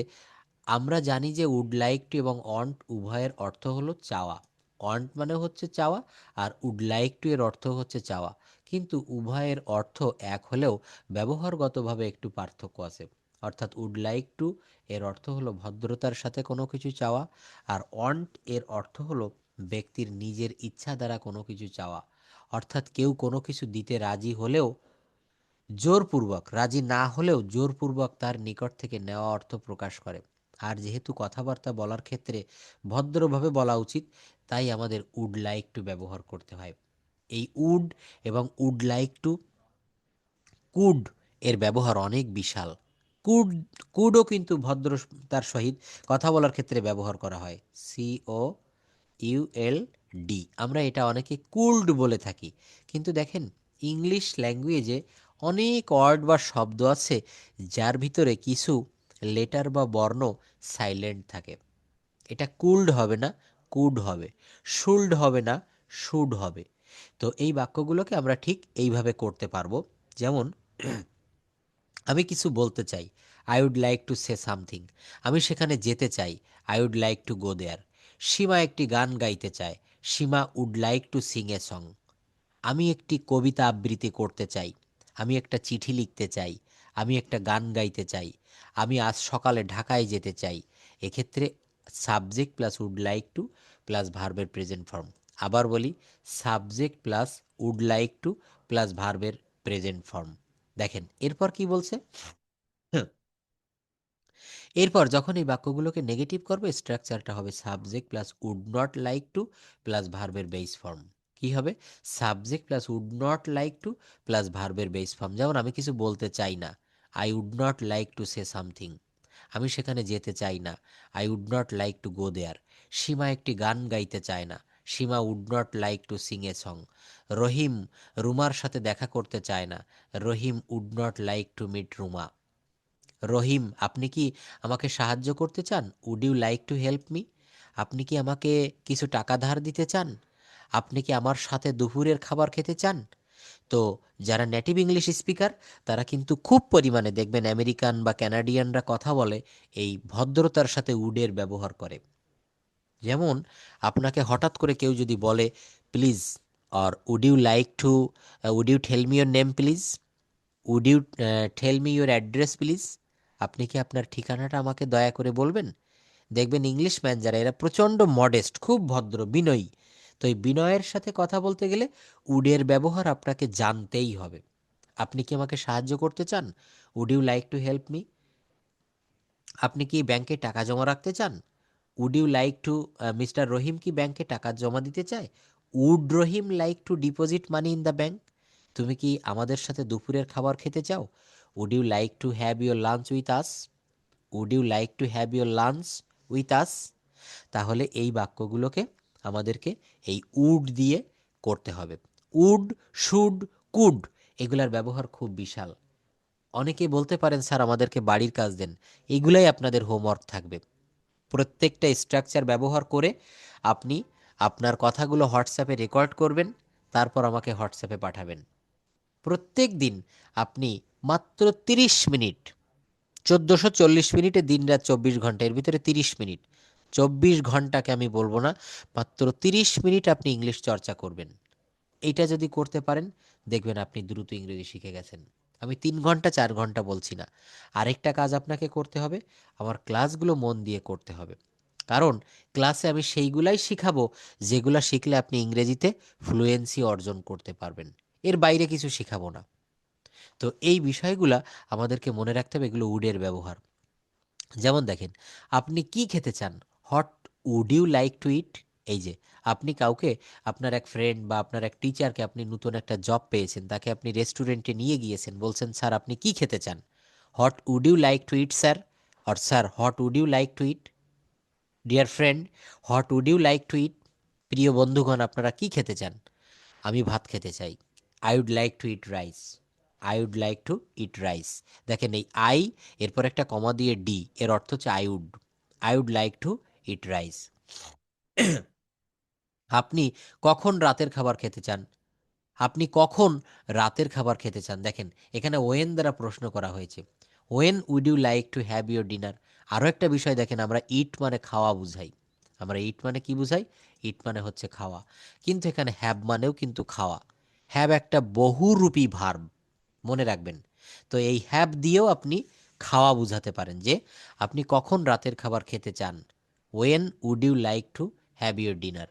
Speaker 1: আমরা জানি যে উড লাইক টু এবং ওয়ান্ট উভয়ের অর্থ হলো চাওয়া। ওয়ান্ট মানে হচ্ছে চাওয়া, আর উড লাইক টু এর অর্থ হচ্ছে চাওয়া। কিন্তু উভয়ের অর্থ এক হলেও ব্যবহারগতভাবে একটু পার্থক্য আছে। অর্থাৎ উড লাইক টু এর অর্থ হলো ভদ্রতার সাথে কোনো কিছু চাওয়া, আর ওয়ান্ট এর অর্থ হলো ব্যক্তির নিজের ইচ্ছা দ্বারা কোনো কিছু চাওয়া। অর্থাৎ কেউ কোনো কিছু দিতে রাজি হলেও জোরপূর্বক, রাজি না হলেও জোরপূর্বক তার নিকট থেকে নেওয়া অর্থ প্রকাশ করে। আর যেহেতু কথাবার্তা বলার ক্ষেত্রে ভদ্রভাবে বলা উচিত, তাই আমাদের উড লাইক টু ব্যবহার করতে হয়। এই উড এবং উড লাইক টু, কুড এর ব্যবহার অনেক বিশাল। কুড, কুডও কিন্তু ভদ্রতার সহিত কথা বলার ক্ষেত্রে ব্যবহার করা হয়। COULD, আমরা এটা অনেকে কুল্ড বলে থাকি। কিন্তু দেখেন, ইংলিশ ল্যাঙ্গুয়েজে অনেক ওয়ার্ড বা শব্দ আছে যার ভিতরে কিছু লেটার বা বর্ণ সাইলেন্ট থাকে। এটা কুল্ড হবে না, কুড হবে। শুল্ড হবে না, শুড হবে। তো এই বাক্যগুলোকে আমরা ঠিক এইভাবে করতে পারবো। যেমন, আমি কিছু বলতে চাই, I would like to say something. আমি সেখানে যেতে চাই, I would like to go there. সীমা একটি গান গাইতে চায়, Seema would like to sing a song. আমি একটি কবিতা আবৃত্তি করতে চাই, আমি একটা চিঠি লিখতে চাই, আমি একটা গান গাইতে চাই, আমি আজ সকালে ঢাকায় যেতে চাই। এক্ষেত্রে subject plus would like to plus ভার্বের প্রেজেন্ট ফর্ম। আবার বলি, subject plus would like to plus ভার্বের প্রেজেন্ট ফর্ম। দেখেন এরপর কি বলছে। হুম, এরপর যখন এই বাক্যগুলোকে নেগেটিভ করবে, স্ট্রাকচারটা হবে subject plus would not like to plus ভার্বের বেস ফর্ম। কি হবে? Subject plus would not like to plus ভার্বের বেস ফর্ম। যেমন, আমি কিছু বলতে চাই না, I would not like to say something. আমি সেখানে যেতে চাই না, I would not like to go there. সীমা একটি গান গাইতে চায় না, Seema would not like to sing a song. Rahim রুমার সাথে দেখা করতে চায় না, Rahim would not like to meet Ruma. Rahim, আপনি কি আমাকে সাহায্য করতে চান? Would you like to help me? আপনি কি আমাকে কিছু টাকা ধার দিতে চান? আপনি কি আমার সাথে দুপুরের খাবার খেতে চান? তো যারা নেটিভ ইংলিশ স্পিকার, তারা কিন্তু খুব পরিমাণে দেখবেন আমেরিকান বা ক্যানাডিয়ানরা কথা বলে এই ভদ্রতার সাথে উডের ব্যবহার করে। যেমন, আপনাকে হঠাৎ করে কেউ যদি বলে please, or would you like to, would you tell me your name please, would you tell me your address please. আপনি কি আপনার ঠিকানাটা আমাকে দয়া করে বলবেন? দেখবেন ইংলিশম্যান যারা, এরা প্রচণ্ড মডেস্ট, খুব ভদ্র, বিনয়ী। তো এই বিনয়ের সাথে কথা বলতে গেলে উডের ব্যবহার আপনাকে জানতেই হবে। আপনি কি আমাকে সাহায্য করতে চান? Would you like to help me? আপনি কি ব্যাংকে টাকা জমা রাখতে চান? Would you like to, mister Rahim কি ব্যাংকে টাকা জমা দিতে চায়? Would Rahim like to deposit money in the bank? তুমি কি আমাদের সাথে দুপুরের খাবার খেতে চাও? Would you like to have your lunch with us? Would you like to have your lunch with us? তাহলে এই বাক্যগুলোকে আমাদেরকে এই উড দিয়ে করতে হবে। উড, শুড, কুড, এগুলার ব্যবহার খুব বিশাল। অনেকে বলতে পারেন, স্যার আমাদেরকে বাড়ির কাজ দেন। এগুলাই আপনাদের হোমওয়ার্ক থাকবে। প্রত্যেকটা স্ট্রাকচার ব্যবহার করে আপনি আপনার কথাগুলো হোয়াটসঅ্যাপে রেকর্ড করবেন, তারপর আমাকে হোয়াটসঅ্যাপে পাঠাবেন। প্রত্যেক দিন আপনি মাত্র 30 মিনিট, 1440 মিনিটে দিনরাত 24 ঘন্টা, এর ভিতরে 30 মিনিট, 24 ঘন্টাকে আমি বলবো না, মাত্র 30 মিনিট আপনি ইংলিশ চর্চা করবেন। এইটা যদি করতে পারেন, দেখবেন আপনি দ্রুত ইংরেজি শিখে গেছেন। আমি 3 ঘন্টা 4 ঘন্টা বলছি না। আরেকটা কাজ আপনাকে করতে হবে, আমার ক্লাসগুলো মন দিয়ে করতে হবে। কারণ ক্লাসে আমি সেইগুলাই শিখাবো যেগুলা শিখলে আপনি ইংরেজিতে ফ্লুয়েন্সি অর্জন করতে পারবেন। এর বাইরে কিছু শিখাবো না। তো এই বিষয়গুলা আমাদেরকে মনে রাখতে হবে, এগুলো উডের ব্যবহার। যেমন দেখেন, আপনি কি খেতে চান? What would you like to eat? এই যে আপনি কাউকে, আপনার এক ফ্রেন্ড বা আপনার এক টিচারকে, আপনি নতুন একটা জব পেয়েছেন, তাকে আপনি রেস্টুরেন্টে নিয়ে গিয়েছেন, বলছেন স্যার আপনি কি খেতে চান? What would you like to eat sir? Or sir what would you like to eat? Dear friend, what would you like to eat? প্রিয় বন্ধুগণ, আপনারা কি খেতে চান? আমি ভাত খেতে চাই, I would like to eat rice. I would like to eat rice. দেখেন এই আই, এরপর একটা কমা দিয়ে ডি, এর অর্থ হচ্ছে I would. I would like to eat rice. আপনি কখন রাতের খাবার খেতে চান? আপনি কখন রাতের খাবার খেতে চান? দেখেন এখানে ওয়েন দ্বারা প্রশ্ন করা হয়েছে। When would you like to have your dinner? আরও একটা বিষয় দেখেন, আমরা ইট মানে খাওয়া বুঝাই। আমরা ইট মানে কি বুঝাই? ইট মানে হচ্ছে খাওয়া। কিন্তু এখানে হ্যাভ মানেও কিন্তু খাওয়া। হ্যাভ একটা বহুরূপী ভার্ব, মনে রাখবেন। তো এই হ্যাভ দিয়েও আপনি খাওয়া বুঝাতে পারেন, যে আপনি কখন রাতের খাবার খেতে চান। When would you like to have your dinner?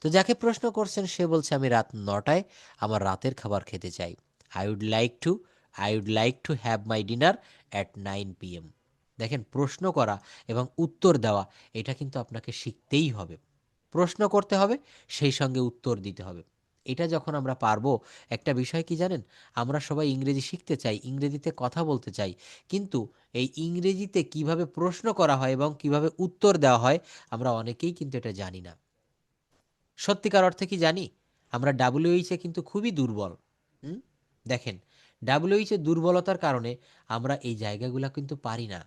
Speaker 1: তো যাকে প্রশ্ন করছেন সে বলছে আমি রাত 9টায় আমার রাতের খাবার খেতে চাই। I would like to I would like to have my dinner at 9 PM। দেখেন, প্রশ্ন করা এবং উত্তর দেওয়া এটা কিন্তু আপনাকে শিখতেই হবে। প্রশ্ন করতে হবে, সেই সঙ্গে উত্তর দিতে হবে। এটা যখন আমরা পারবো, একটা বিষয় কি জানেন, আমরা সবাই ইংরেজি শিখতে চাই, ইংরেজিতে কথা বলতে চাই, কিন্তু এই ইংরেজিতে কিভাবে প্রশ্ন করা হয় এবং কিভাবে উত্তর দেওয়া হয় আমরা অনেকেই কিন্তু এটা জানি না। সত্যিকার অর্থে কি জানি? আমরা ডাব্লিউএইচে কিন্তু খুবই দুর্বল। হুম? দেখেন, ডাব্লিউএইচে দুর্বলতার কারণে আমরা এই জায়গাগুলো কিন্তু পারি না।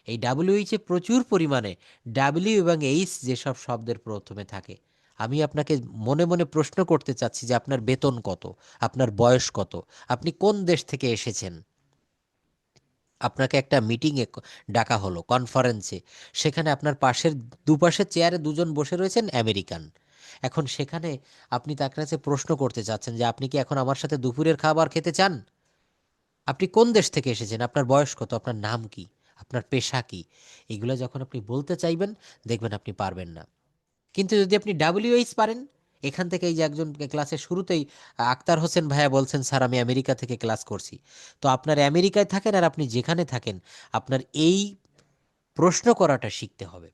Speaker 1: এই ডাব্লিউএইচে প্রচুর পরিমাণে ডাব্লিউ এবং এইচ যেসব শব্দের প্রথমে থাকে। আমি আপনাকে মনে মনে প্রশ্ন করতে চাচ্ছি যে আপনার বেতন কত, আপনার বয়স কত, আপনি কোন দেশ থেকে এসেছেন। আপনাকে একটা মিটিংয়ে ডাকা হলো, কনফারেন্সে, সেখানে আপনার পাশের দুপাশের চেয়ারে দুজন বসে রয়েছেন আমেরিকান। এখন সেখানে আপনি তার কাছে প্রশ্ন করতে চাচ্ছেন যে আপনি কি এখন আমার সাথে দুপুরের খাবার খেতে চান? আপনি কোন দেশ থেকে এসেছেন, আপনার বয়স কত, আপনার নাম কি, আপনার পেশা কি, এগুলো যখন আপনি বলতে চাইবেন দেখবেন আপনি পারবেন না। কিন্তু যদি আপনি ডাব্লিউএইচ পারেন, এখান থেকে এই যে একজন ক্লাসের শুরুতেই আক্তার হোসেন ভাইয়া বলছেন স্যার আমি আমেরিকা থেকে ক্লাস করছি, তো আপনার আমেরিকায় থাকেন আর আপনি যেখানে থাকেন আপনার এই প্রশ্ন করাটা শিখতে হবে।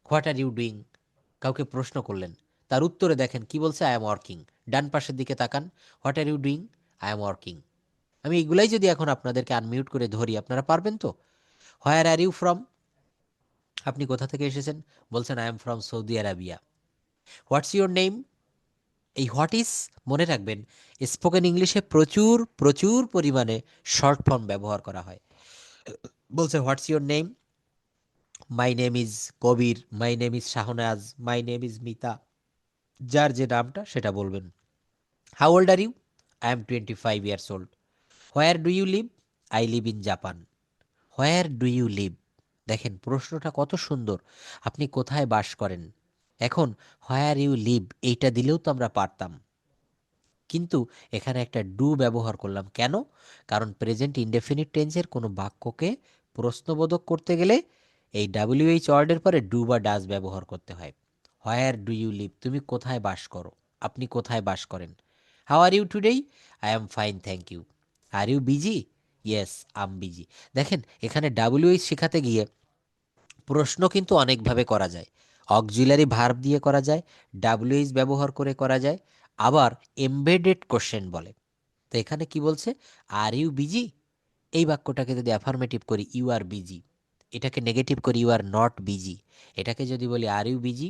Speaker 1: হোয়াট আর ইউ ডুইং, কাউকে প্রশ্ন করলেন, তার উত্তরে দেখেন কি বলছে, আই এম ওয়ার্কিং। ডান পাশের দিকে তাকান, what are you doing, I am working. আমি এগুলাই যদি এখন আপনাদেরকে আনমিউট করে ধরি আপনারা পারবেন তো? হোয়ার আর ইউ ফ্রম, আপনি কোথা থেকে এসেছেন? বলছেন I am from Saudi Arabia. What's your name, এই হোয়াট ইজ মনে রাখবেন, স্পোকেন ইংলিশে প্রচুর প্রচুর পরিমাণে শর্ট ফর্ম ব্যবহার করা হয়। বলছে what's your name, my name is Kabir, my name is Shahnaz, my name is Mita, যার যে নামটা সেটা বলবেন। How old are you, I am 25 years old. Where do you live, I live in Japan. Where do you live, দেখেন প্রশ্নটা কত সুন্দর, আপনি কোথায় বাস করেন। এখন হোয়ার ইউ লিভ এইটা দিলেও তো আমরা পারতাম, কিন্তু এখানে একটা ডু ব্যবহার করলাম কেন? কারণ প্রেজেন্ট ইনডেফিনিট টেন্সের কোনো বাক্যকে প্রশ্নবোধক করতে গেলে এই ডাব্লিউএইচ ওয়ার্ডের পরে ডু বা ডাজ ব্যবহার করতে হয়। হোয়ার ডু ইউ লিভ, তুমি কোথায় বাস করো, আপনি কোথায় বাস করেন। How are you today, I am fine thank you. Are you busy, yes I'm busy. দেখেন, এখানে ডাব্লিউএইচ শেখাতে গিয়ে প্রশ্ন কিন্তু অনেকভাবে করা যায়। অক্সিলারি ভার্ব দিয়ে করা যায়, ডাব্লিউএইচ ব্যবহার করে করা যায়, আবার এমবেডেড কোশ্চেন বলে। তো এখানে কি বলছে, আর ইউ বিজি, এই বাক্যটাকে যদি অ্যাফার্মেটিভ করি ইউ আর বিজি, এটাকে নেগেটিভ করি ইউ আর নট বিজি। এটাকে যদি বলি are you busy,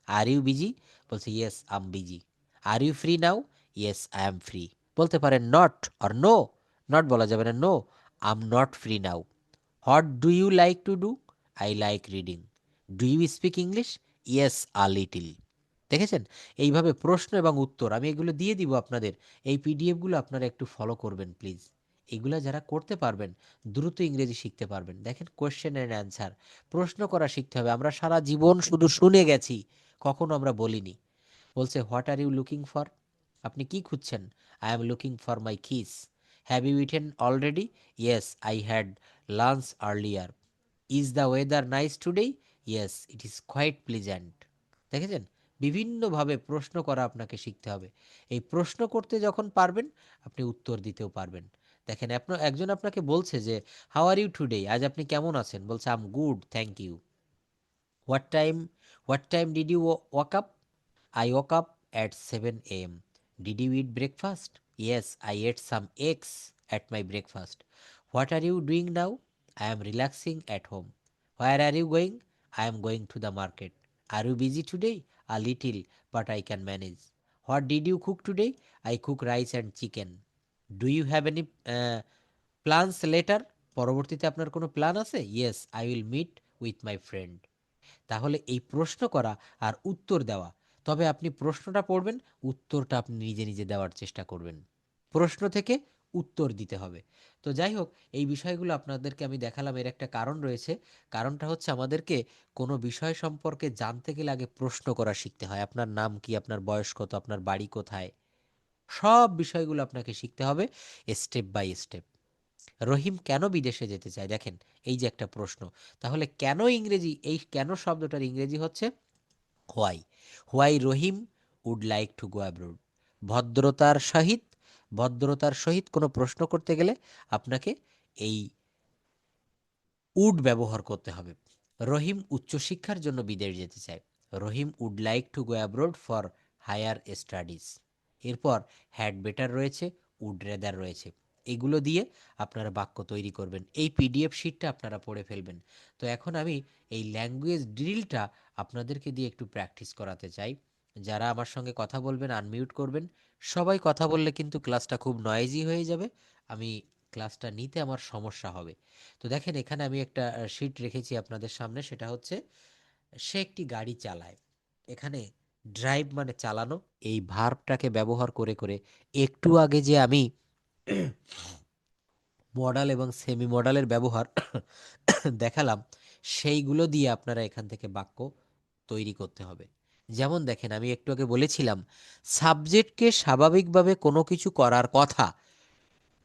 Speaker 1: are you busy, বলছে yes I'm busy. Are you free now, yes I am free. বলতে পারেন নট অর নো, নট বলা যাবে না, no I'm not free now. What do you like to do, I like reading. Do you speak English, yes a little. দেখেছেন, এইভাবে প্রশ্ন এবং উত্তর আমি এগুলো দিয়ে দিব আপনাদের। এই পিডিএফগুলো আপনারা একটু ফলো করবেন প্লিজ। এগুলো যারা করতে পারবেন দ্রুত ইংরেজি শিখতে পারবেন। দেখেন, কোয়েশ্চেন অ্যান্ড অ্যান্সার, প্রশ্ন করা শিখতে হবে। আমরা সারা জীবন শুধু শুনে গেছি, কখনো আমরা বলিনি। বলছে what are you looking for, আপনি কি খুঁজছেন? I am looking for my keys. Have you eaten already, yes I had lunch earlier. Is the weather nice today, yes it is quite pleasant. দেখেছেন, বিভিন্নভাবে প্রশ্ন করা আপনাকে শিখতে হবে। এই প্রশ্ন করতে যখন পারবেন আপনি উত্তর দিতেও পারবেন। দেখেন, একজন আপনাকে বলছে যে হাউ আর ইউ টুডে, আজ আপনি কেমন আছেন? বলছে I'm good thank you. What time, what time did you wake up, I woke up at 7 a.m. Did you eat breakfast? Yes, I ate some eggs at my breakfast. What are you doing now? I am relaxing at home. Where are you going? I am going to the market. Are you busy today? A little, but I can manage. What did you cook today? I cook rice and chicken. Do you have any plans later? পরবর্তীতে আপনার কোনো প্ল্যান আছে? Yes, I will meet with my friend. তাহলে এই প্রশ্ন করা আর উত্তর দেওয়া, তবে আপনি প্রশ্নটা পড়বেন, উত্তরটা আপনি নিজে নিজে দেওয়ার চেষ্টা করবেন। প্রশ্ন থেকে উত্তর দিতে হবে। তো যাই হোক, এই বিষয়গুলো আপনাদেরকে আমি দেখালাম, এর একটা কারণ রয়েছে। কারণটা হচ্ছে আমাদেরকে কোনো বিষয় সম্পর্কে জানতে গেলে আগে প্রশ্ন করা শিখতে হয়। আপনার নাম কি, আপনার বয়স কত, আপনার বাড়ি কোথায়, সব বিষয়গুলো আপনাকে শিখতে হবে স্টেপ বাই স্টেপ। রহিম কেন বিদেশে যেতে চায়, দেখেন এই যে একটা প্রশ্ন। তাহলে কেন ইংরেজি, এই কেন শব্দটার ইংরেজি হচ্ছে why. Why Rahim would like to go abroad. ভদ্রতার সহিত, ভদ্রতার সহিত কোনো প্রশ্ন করতে গেলে আপনাকে এই উড ব্যবহার করতে হবে। রহিম উচ্চশিক্ষার জন্য বিদেশ যেতে চায়। Rahim would like to go abroad for higher studies. এরপর হ্যাড বেটার রয়েছে, উড রেদার রয়েছে। এগুলো দিয়ে আপনারা বাক্য তৈরি করবেন। এই পিডিএফ শিটটা আপনারা পড়ে ফেলবেন। তো এখন আমি এই ল্যাঙ্গুয়েজ ড্রিলটা আপনাদেরকে দিয়ে একটু প্র্যাকটিস করাতে চাই। যারা আমার সঙ্গে কথা বলবেন আনমিউট করবেন। সবাই কথা বললে কিন্তু ক্লাসটা খুব নয়েজি হয়ে যাবে, আমি ক্লাসটা নিতে আমার সমস্যা হবে। তো দেখেন এখানে আমি একটা শিট রেখেছি আপনাদের সামনে, সেটা হচ্ছে সে একটি গাড়ি চালায়। এখানে ড্রাইভ মানে চালানো, এই ভার্বটাকে ব্যবহার করে করে একটু আগে যে আমি মডাল এবং সেমি মডালের ব্যবহার দেখালাম, সেইগুলো দিয়ে আপনারা এখান থেকে বাক্য তৈরি করতে হবে। যেমন দেখেন আমি একটু আগে বলেছিলাম সাবজেক্টকে স্বাভাবিকভাবে কোনো কিছু করার কথা,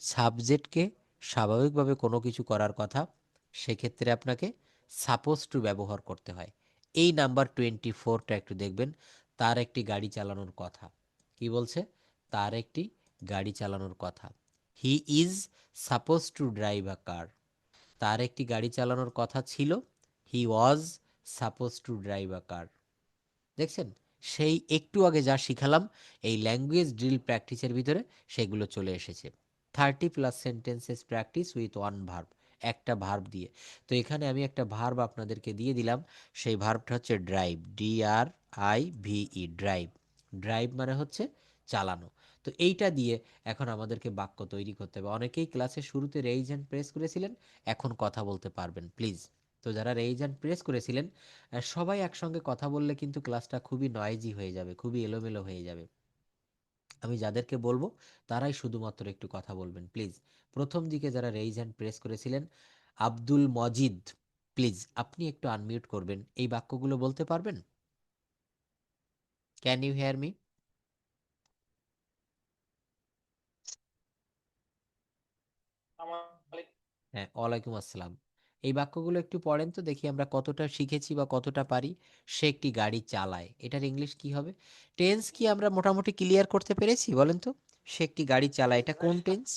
Speaker 1: সাবজেক্টকে স্বাভাবিকভাবে কোনো কিছু করার কথা, সেক্ষেত্রে আপনাকে সাপোজ টু ব্যবহার করতে হয়। এই নাম্বার 24টা একটু দেখবেন, তার একটি গাড়ি চালানোর কথা। কি বলছে? তার একটি গাড়ি চালানোর কথা। He is suppose to drive a car. তার একটি গাড়ি চালানোর কথা ছিল। He was suppose to drive a car. দেখছেন, সেই একটু আগে যা শিখালাম এই ল্যাঙ্গুয়েজ ড্রিল প্র্যাকটিসের ভিতরে, সেগুলো চলে এসেছে। 30+ sentences practice with one verb, একটা ভার্ব দিয়ে। তো এখানে আমি একটা ভার্ব আপনাদেরকে দিয়ে দিলাম, সেই ভার্বটা হচ্ছে ড্রাইভ, DRIVE, ড্রাইভ। ড্রাইভ মানে হচ্ছে চালানো। তো এইটা দিয়ে এখন আমাদেরকে বাক্য তৈরি করতে হবে। অনেকেই ক্লাসের শুরুতে রেইজ হ্যান্ড প্রেস করেছিলেন, এখন কথা বলতে পারবেন প্লিজ। তো যারা রেইজ হ্যান্ড প্রেস করেছিলেন, সবাই একসঙ্গে কথা বললে কিন্তু ক্লাসটা খুবই নয়েজি হয়ে যাবে, খুবই এলোমেলো হয়ে যাবে। আমি যাদেরকে বলবো তারাই শুধুমাত্র একটু কথা বলবেন প্লিজ। প্রথম দিকে যারা রেইজ হ্যান্ড প্রেস করেছিলেন, আব্দুল মজিদ, প্লিজ আপনি একটু আনমিউট করবেন, এই বাক্যগুলো বলতে পারবেন? Can you hear me? হ্যাঁ, ওয়ালাইকুম আসসালাম। এই বাক্যগুলো একটু পড়েন তো দেখি আমরা কতটা শিখেছি বা কতটা পারি। সে একটি গাড়ি চালায়, এটার ইংলিশ কি হবে? টেন্স কি আমরা মোটামুটি ক্লিয়ার করতে পেরেছি বলেন তো? সে একটি গাড়ি চালায়, এটা কোন টেন্স?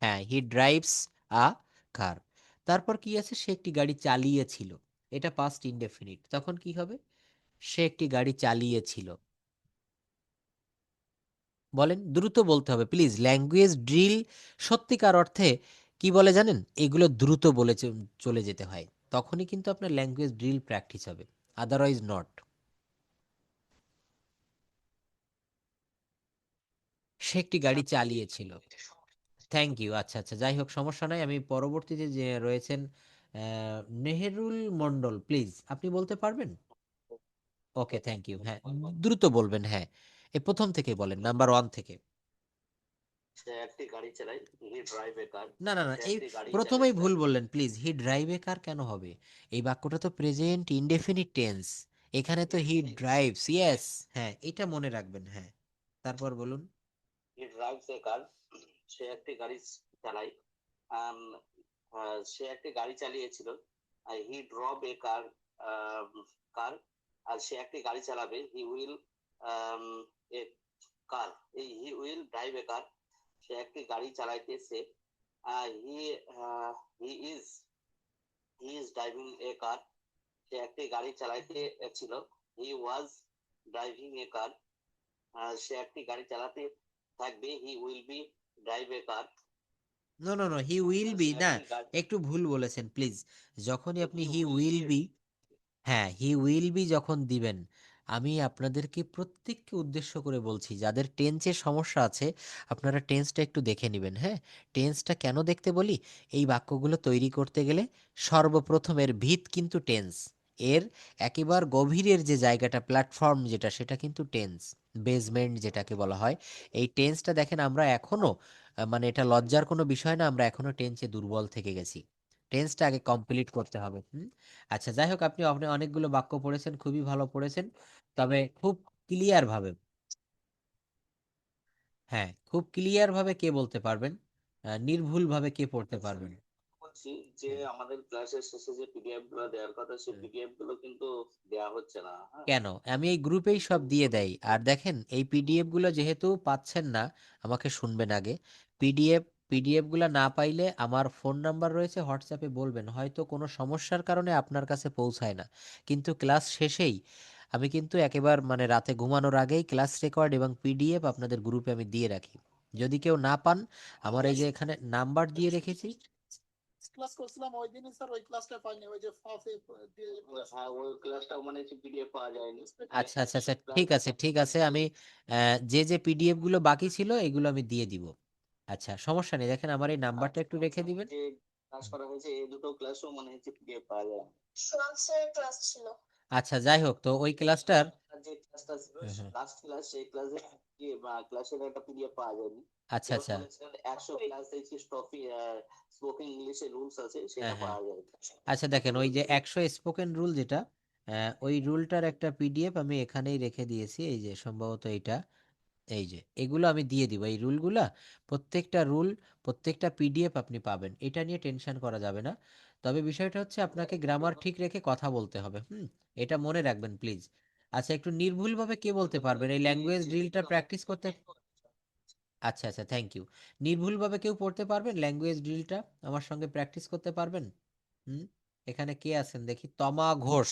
Speaker 1: হ্যাঁ, হি ড্রাইভস আ কার। তারপর কি আছে? সে একটি গাড়ি চালিয়েছিল, এটা পাস্ট ইনডেফিনিট, তখন কি হবে? সে একটি গাড়ি চালিয়েছিল। বলেন, দ্রুত বলতে হবে প্লিজ। ল্যাঙ্গুয়েজ ড্রিল সত্যিকার অর্থে কি বলে জানেন? এগুলো দ্রুত বলে চলে যেতে হয়, তখনই কিন্তু আপনার ল্যাঙ্গুয়েজ ড্রিল প্র্যাকটিস হবে, আদারওয়াইজ নট। সে একটি গাড়ি চালিয়েছিল। Thank you. আচ্ছা আচ্ছা, যাই হোক সমস্যা নাই। আমি পরবর্তীতে যে রয়েছেন নেহেরুল মন্ডল, প্লিজ আপনি বলতে পারবেন? ওকে, থ্যাংক ইউ। হ্যাঁ, দ্রুত বলবেন, হ্যাঁ। এই প্রথম থেকে বলেন, নাম্বার 1 থেকে। না না না, এই প্রথমেই ভুল বললেন প্লিজ। হি ড্রাইভ এ কার কেন হবে? এই বাক্যটা তো প্রেজেন্ট ইনডেফিনিট টেন্স, এখানে তো হি ড্রাইভস, ইয়েস। হ্যাঁ, এটা মনে রাখবেন, হ্যাঁ। তারপর বলুন। No no no, he will be না, একটু ভুল বলেছেন প্লিজ। যখনই আপনি হি উইল বি, হ্যাঁ হি উইল বি যখন দিবেন, আমি আপনাদেরকে প্রত্যেককে উদ্দেশ্য করে বলছি যাদের টেন্সের সমস্যা আছে, আপনারা টেন্সটা একটু দেখে নেবেন, হ্যাঁ। টেন্সটা কেন দেখতে বলি? এই বাক্যগুলো তৈরি করতে গেলে সর্বপ্রথম এর ভিত কিন্তু টেন্স। এর একেবারে গভীরের যে জায়গাটা, প্ল্যাটফর্ম যেটা, সেটা কিন্তু টেন্স, বেসমেন্ট যেটাকে বলা হয়। এই টেন্সটা দেখেন আমরা এখনো মানে এটা লজ্জার কোনো বিষয় না, আমরা এখনো টেন্সে দুর্বল থেকে গেছি। টেন্সটা আগে কমপ্লিট করতে হবে। আচ্ছা, যাই হোক আপনি আপনি অনেকগুলো বাক্য পড়েছেন, খুবই ভালো পড়েছেন। তবে খুব ক্লিয়ার ভাবে, হ্যাঁ খুব ক্লিয়ার ভাবে কে বলতে পারবেন? নির্ভুল ভাবে কে পড়তে পারবেন?
Speaker 2: করছি যে আমাদের ক্লাসের শেষে যে পিডিএফ গুলো দেওয়ার কথা সেই পিডিএফ গুলো কিন্তু দেওয়া হচ্ছে না। হ্যাঁ,
Speaker 1: কেন? আমি এই গ্রুপেই সব দিয়ে দেই। আর দেখেন এই পিডিএফ গুলো যেহেতু পাচ্ছেন না, আমাকে শুনবেন আগে। পিডিএফ পিডিএফ গুলো না পাইলে আমার ফোন নাম্বার রয়েছে, হোয়াটসঅ্যাপে বলবেন, হয়তো কোনো সমস্যার কারণে আপনার কাছে পৌঁছায় না, কিন্তু ক্লাস শেষেই আমি কিন্তু একেবারে মানে রাতে ঘুমানোর আগেই ক্লাস রেকর্ড এবং পিডিএফ আপনাদের গ্রুপে আমি দিয়ে রাখি। যদি কেউ না পান, আমার এই যে এখানে নাম্বার দিয়ে রেখেছি।
Speaker 2: ক্লাস করছিলাম ওই দিনই স্যার, ওই ক্লাসটা পাইনি, ওই যে ফাফে দিয়ে। হ্যাঁ, ওই ক্লাসটা মানে পিডিএফ পাওয়া যায়নি।
Speaker 1: আচ্ছা আচ্ছা আচ্ছা, ঠিক আছে ঠিক আছে, আমি যে যে পিডিএফ গুলো বাকি ছিল এগুলো আমি দিয়ে দিব। আচ্ছা, সমস্যা নেই, দেখেন আমার এই নাম্বারটা একটু রেখে দিবেন।
Speaker 2: যে ক্লাস করা হয়েছে এই দুটো ক্লাসও মানে পিডিএফ পাওয়া যায়। সোহাগ স্যারের ক্লাস ছিল।
Speaker 1: আচ্ছা, যাই হোক, তো ওই ক্লাসটার
Speaker 2: যে ক্লাসটা ছিল
Speaker 1: হুম, হুম।
Speaker 2: লাস্ট ক্লাস, সেই ক্লাসে কি ক্লাসের একটা পিডিএফ পাওয়া যায়নি।
Speaker 1: আচ্ছা
Speaker 2: যেমন
Speaker 1: আচ্ছা,
Speaker 2: বলেছিলেন 100 ক্লাস দেখছি স্টপি স্পোকেন ইংলিশে রুলস আছে,
Speaker 1: হ্যাঁ
Speaker 2: সেটা
Speaker 1: হ্যাঁ,
Speaker 2: পাওয়া যায়।
Speaker 1: আচ্ছা দেখেন ওই যে 100 স্পোকেন রুল যেটা, ওই রুলটার একটা পিডিএফ আমি এখানেই রেখে দিয়েছি, এই যে সম্ভবত এইটা। এই যে এগুলো আমি দিয়ে দিব, এই রুলগুলা, প্রত্যেকটা রুল, প্রত্যেকটা পিডিএফ আপনি পাবেন, এটা নিয়ে টেনশন করা যাবে না। তবে বিষয়টা হচ্ছে আপনাকে গ্রামার ঠিক রেখে কথা বলতে হবে, এটা মনে রাখবেন প্লিজ। আচ্ছা, একটু নির্ভুলভাবে কে বলতে পারবেন এই ল্যাঙ্গুয়েজ ড্রিলটা প্র্যাকটিস করতে? আচ্ছা আচ্ছা, থ্যাংক ইউ। নির্ভুলভাবে কেউ পড়তে পারবেন ল্যাঙ্গুয়েজ ড্রিলটা, আমার সঙ্গে প্র্যাকটিস করতে পারবেন? হুম এখানে কে আছেন দেখি, তমা ঘোষ।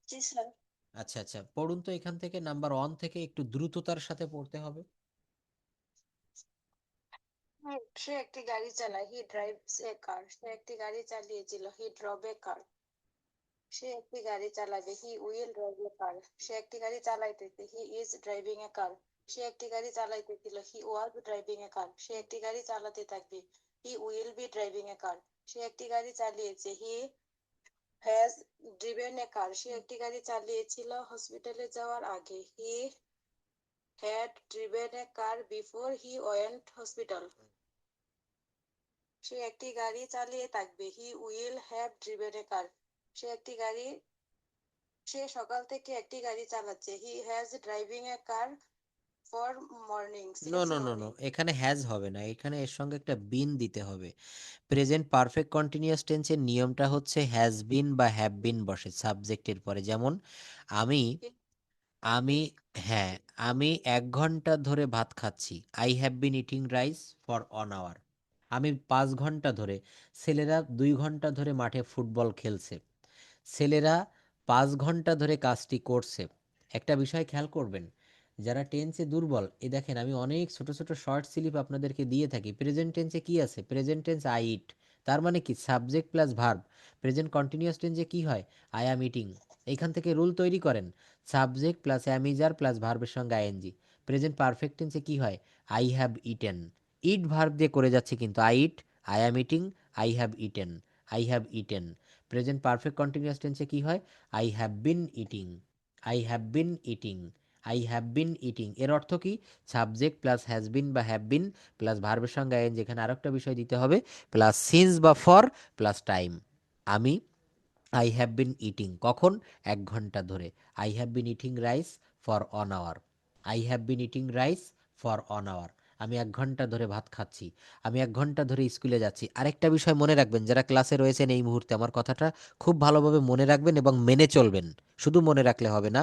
Speaker 2: জি স্যার।
Speaker 1: আচ্ছা আচ্ছা, পড়ুন তো এখান থেকে, নাম্বার 1 থেকে একটু দ্রুততার সাথে পড়তে হবে।
Speaker 2: সে একটি গাড়ি চালায়, হি ড্রাইভস এ কার। সে একটি গাড়ি চালিয়েছিল, হি ড্রভ এ কার। সে একটি গাড়ি চালাবে, he will drive a car. সে একটি গাড়ি চালাইতেছে, he is driving a car. সে একটি গাড়ি চালাইতেছিল, হি ওয়াজ ড্রাইভিং এ কার। সে একটি গাড়ি চালাতে থাকবে, he will be driving a car. সে একটি গাড়ি চালিয়েছে, he has driven a car. সে একটি গাড়ি চালিয়েছিল হসপিটালে যাওয়ার আগে, he had driven a car before he went hospital. সে একটি গাড়ি চালিয়ে থাকবে, he will have driven a car. সে একটি গাড়ি সে সকাল থেকে একটি গাড়ি চালাচ্ছে, he has driving a car for morning,
Speaker 1: no
Speaker 2: since
Speaker 1: no no no,
Speaker 2: morning.
Speaker 1: এখানে হ্যাজ হবে না, এখানে এর সঙ্গে একটা বিন দিতে হবে। প্রেজেন্ট পারফেক্ট কন্টিনিউয়াস টেন্সের নিয়মটা হচ্ছে হ্যাজ বিন বা হ্যাভ বিন বসে সাবজেক্টের পরে, যেমন আমি আমি হ্যাঁ, আমি 1 ঘন্টা ধরে ভাত খাচ্ছি, I have been eating rice for 1 hour. আমি 5 ঘন্টা ধরে, ছেলেরা 2 ঘন্টা ধরে মাঠে ফুটবল খেলছে, ছেলেরা 5 ঘন্টা ধরে কাজটি করছে। একটা বিষয় খেয়াল করবেন, যারা টেন্সে দুর্বল, দেখেন আমি অনেক ছোট ছোট শর্ট স্লিপ আপনাদেরকে দিয়ে থাকি। প্রেজেন্ট টেন্সে কি আছে? প্রেজেন্ট টেন্স আই ইট, তার মানে কি subject plus verb. Present continuous টেন্সে কি হয়? I am eating. এইখান থেকে রুল তৈরি করেন, সাবজেক্ট প্লাস অ্যামিজার প্লাস ভার্বের সঙ্গে আইএনজি। প্রেজেন্ট পারফেক্ট টেন্সে কি হয়? I have eaten. Eat verb দিয়ে করে যাচ্ছি কিন্তু, I eat, I am eating, I have eaten, I have eaten. Present perfect continuous টেন্সে কি হয়? I have been eating, I have been eating, I have been eating. এর অর্থ কি? সাবজেক্ট প্লাস হ্যাজ বিন বা হ্যাভ বিন প্লাস ভার্বের সঙ্গে আইন, যেখানে আরেকটা বিষয় দিতে হবে, প্লাস সিন্স বা ফর প্লাস টাইম। আমি আই হ্যাভ বিন ইটিং কখন? 1 ঘন্টা ধরে। I have been eating rice for 1 hour. I have been eating rice for 1 hour. আমি 1 ঘন্টা ধরে ভাত খাচ্ছি, আমি 1 ঘন্টা ধরে স্কুলে যাচ্ছি। আরেকটা বিষয় মনে রাখবেন, যারা ক্লাসে রয়েছেন এই মুহূর্তে, আমার কথাটা খুব ভালোভাবে মনে রাখবেন এবং মেনে চলবেন। শুধু মনে রাখলে হবে না,